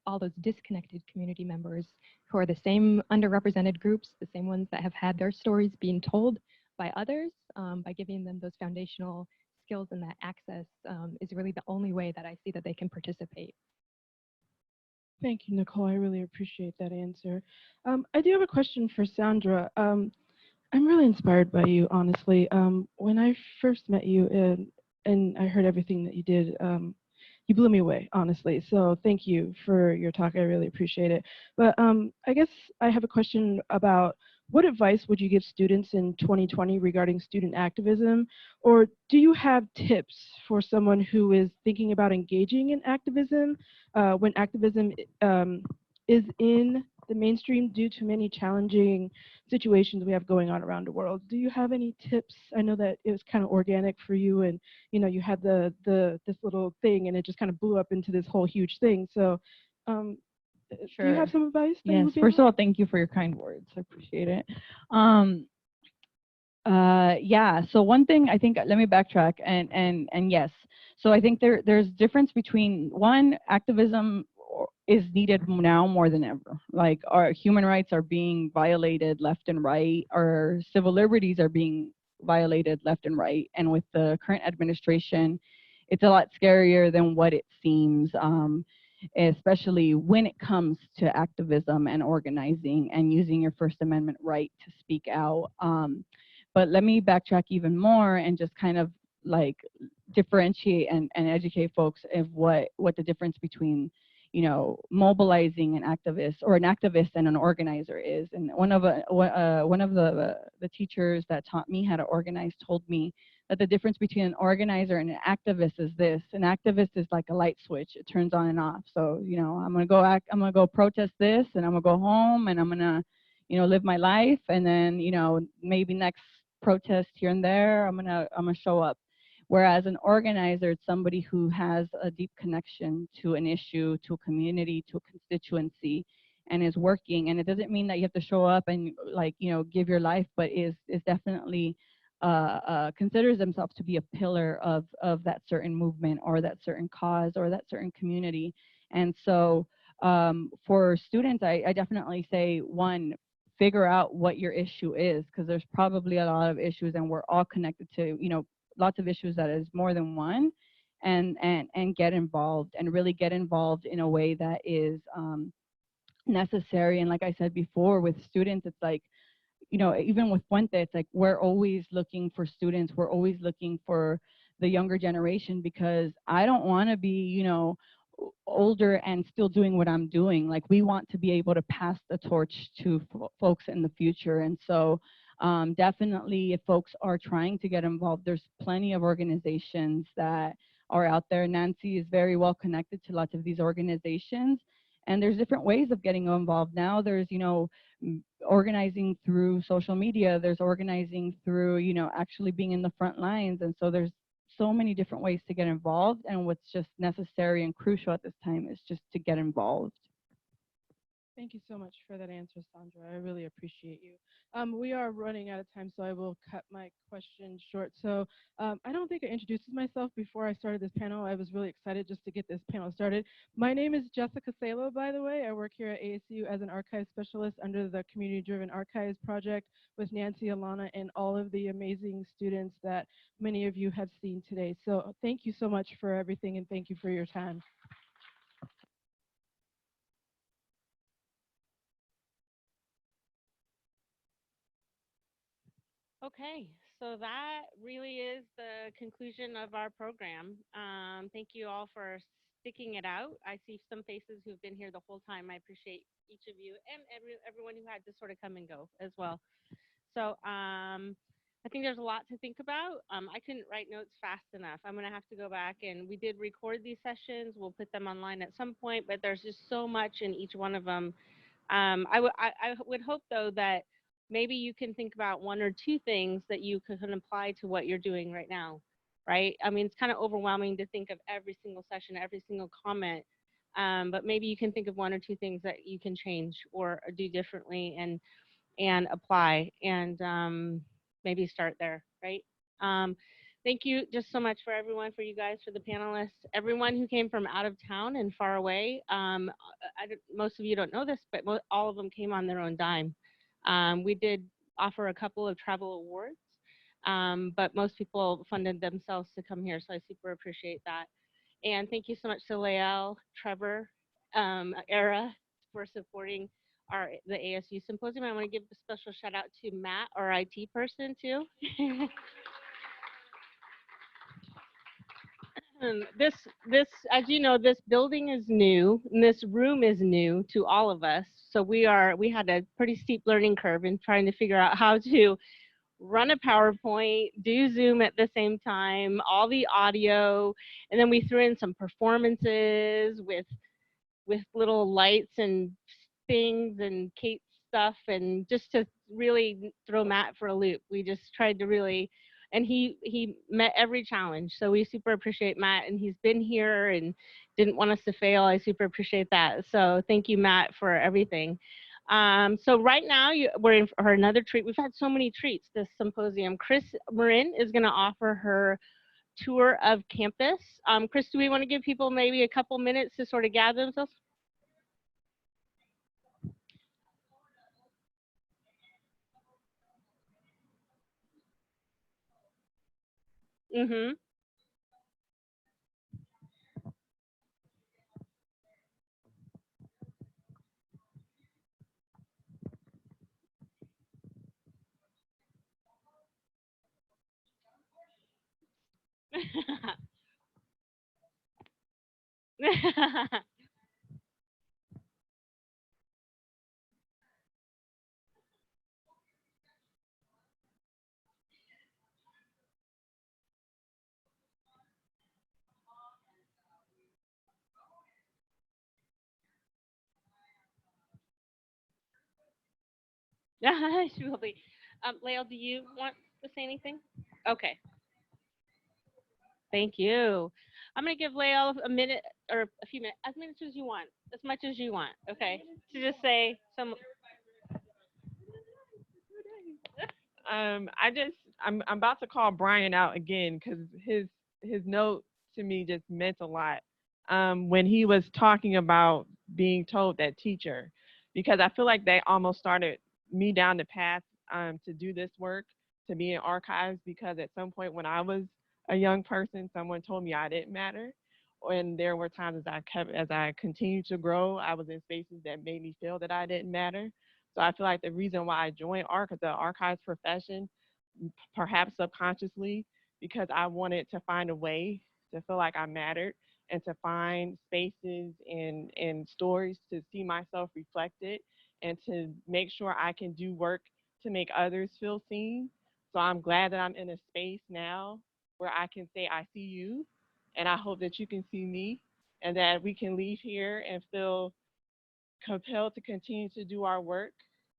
all those disconnected community members who are the same underrepresented groups, the same ones that have had their stories being told by others, by giving them those foundational skills and that access is really the only way that I see that they can participate. Thank you, Nicole. I really appreciate that answer. I do have a question for Sandra. I'm really inspired by you, honestly. When I first met you and I heard everything that you did, you blew me away, honestly. So thank you for your talk. I really appreciate it. But I guess I have a question about what advice would you give students in 2020 regarding student activism? Or do you have tips for someone who is thinking about engaging in activism when activism is in the mainstream due to many challenging situations we have going on around the world? Do you have any tips? I know that it was kind of organic for you, and you had this little thing, and it just kind of blew up into this whole huge thing. So, Sure. do you have some advice? Yes. First of all, thank you for your kind words. I appreciate it. Yeah. So one thing I think, let me backtrack and yes. So I think there's difference between one, activism is needed now more than ever. Like our human rights are being violated left and right. Our civil liberties are being violated left and right. And with the current administration, it's a lot scarier than what it seems, especially when it comes to activism and organizing and using your First Amendment right to speak out. But let me backtrack even more and just kind of like differentiate and educate folks of what the difference between mobilizing an activist or an activist and an organizer is. And one of the teachers that taught me how to organize told me that the difference between an organizer and an activist is this: an activist is like a light switch; it turns on and off. So I'm gonna go protest this, and I'm gonna go home, and I'm gonna live my life, and then maybe next protest here and there I'm gonna show up. Whereas an organizer, it's somebody who has a deep connection to an issue, to a community, to a constituency, and is working. And it doesn't mean that you have to show up and like, you know, give your life, but is definitely considers themselves to be a pillar of that certain movement or that certain cause or that certain community. And so for students, I definitely say, one, figure out what your issue is, because there's probably a lot of issues and we're all connected to, you know, lots of issues that is more than one, and get involved and really get involved in a way that is necessary. And like I said before, with students, it's like, you know, even with Puente, it's like we're always looking for students. We're always looking for the younger generation, because I don't want to be, you know, older and still doing what I'm doing. Like, we want to be able to pass the torch to folks in the future. And so definitely, if folks are trying to get involved, there's plenty of organizations that are out there. Nancy is very well connected to lots of these organizations. And there's different ways of getting involved now. There's, you know, organizing through social media. There's organizing through, you know, actually being in the front lines. And so there's so many different ways to get involved. And what's just necessary and crucial at this time is just to get involved. Thank you so much for that answer, Sandra. I really appreciate you. We are running out of time, so I will cut my question short. So I don't think I introduced myself before I started this panel. I was really excited just to get this panel started. My name is Jessica Salow, by the way. I work here at ASU as an archive specialist under the Community-Driven Archives Project with Nancy, Alumna, and all of the amazing students that many of you have seen today. So thank you so much for everything, and thank you for your time. Okay, so that really is the conclusion of our program. Thank you all for sticking it out. I see some faces who've been here the whole time. I appreciate each of you and everyone who had to sort of come and go as well. So I think there's a lot to think about. I couldn't write notes fast enough. I'm going to have to go back, and we did record these sessions. We'll put them online at some point, but there's just so much in each one of them. I would hope, though, that maybe you can think about one or two things that you can apply to what you're doing right now, right? I mean, it's kind of overwhelming to think of every single session, every single comment, but maybe you can think of one or two things that you can change or do differently and apply, and maybe start there, right? Thank you just so much for everyone, for you guys, for the panelists, everyone who came from out of town and far away. Most of you don't know this, but all of them came on their own dime. We did offer a couple of travel awards, but most people funded themselves to come here, so I super appreciate that. And thank you so much to Lael, Trevor, Era, for supporting the ASU Symposium. I want to give a special shout out to Matt, our IT person, too. This, as you know, this building is new, and this room is new to all of us. So we had a pretty steep learning curve in trying to figure out how to run a PowerPoint, do Zoom at the same time, all the audio, and then we threw in some performances with little lights and things and Kate's stuff, and just to really throw Matt for a loop. We just tried to really, and he met every challenge. So we super appreciate Matt, and he's been here and didn't want us to fail. I super appreciate that. So thank you, Matt, for everything. So right now we're in for another treat. We've had so many treats this symposium. Chris Marin is going to offer her tour of campus. Chris, do we want to give people maybe a couple minutes to sort of gather themselves? Mm-hmm. She will be. Lael, do you want to say anything? Okay. Thank you. I'm going to give Lael a minute or a few minutes, as many as you want, as much as you want, okay, to just say some. I'm about to call Brian out again because his note to me just meant a lot. When he was talking about being told that teacher, because I feel like they almost started me down the path to do this work, to be in archives, because at some point when I was a young person, someone told me I didn't matter. And there were times as I continued to grow, I was in spaces that made me feel that I didn't matter. So I feel like the reason why I joined the archives profession, perhaps subconsciously, because I wanted to find a way to feel like I mattered and to find spaces and stories to see myself reflected and to make sure I can do work to make others feel seen. So I'm glad that I'm in a space now where I can say, I see you, and I hope that you can see me, and that we can leave here and feel compelled to continue to do our work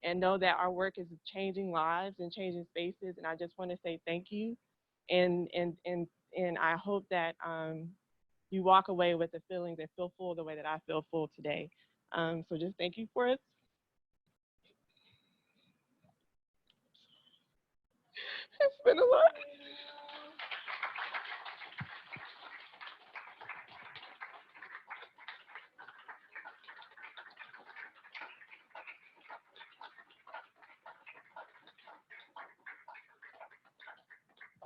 and know that our work is changing lives and changing spaces. And I just want to say thank you. And I hope that you walk away with the feelings and feel full the way that I feel full today. So just thank you for it. It's been a lot.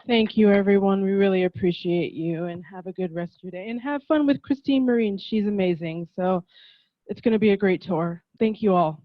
Thank you, everyone. We really appreciate you, and have a good rest of your day. And have fun with Christine Marine. She's amazing. So it's going to be a great tour. Thank you all.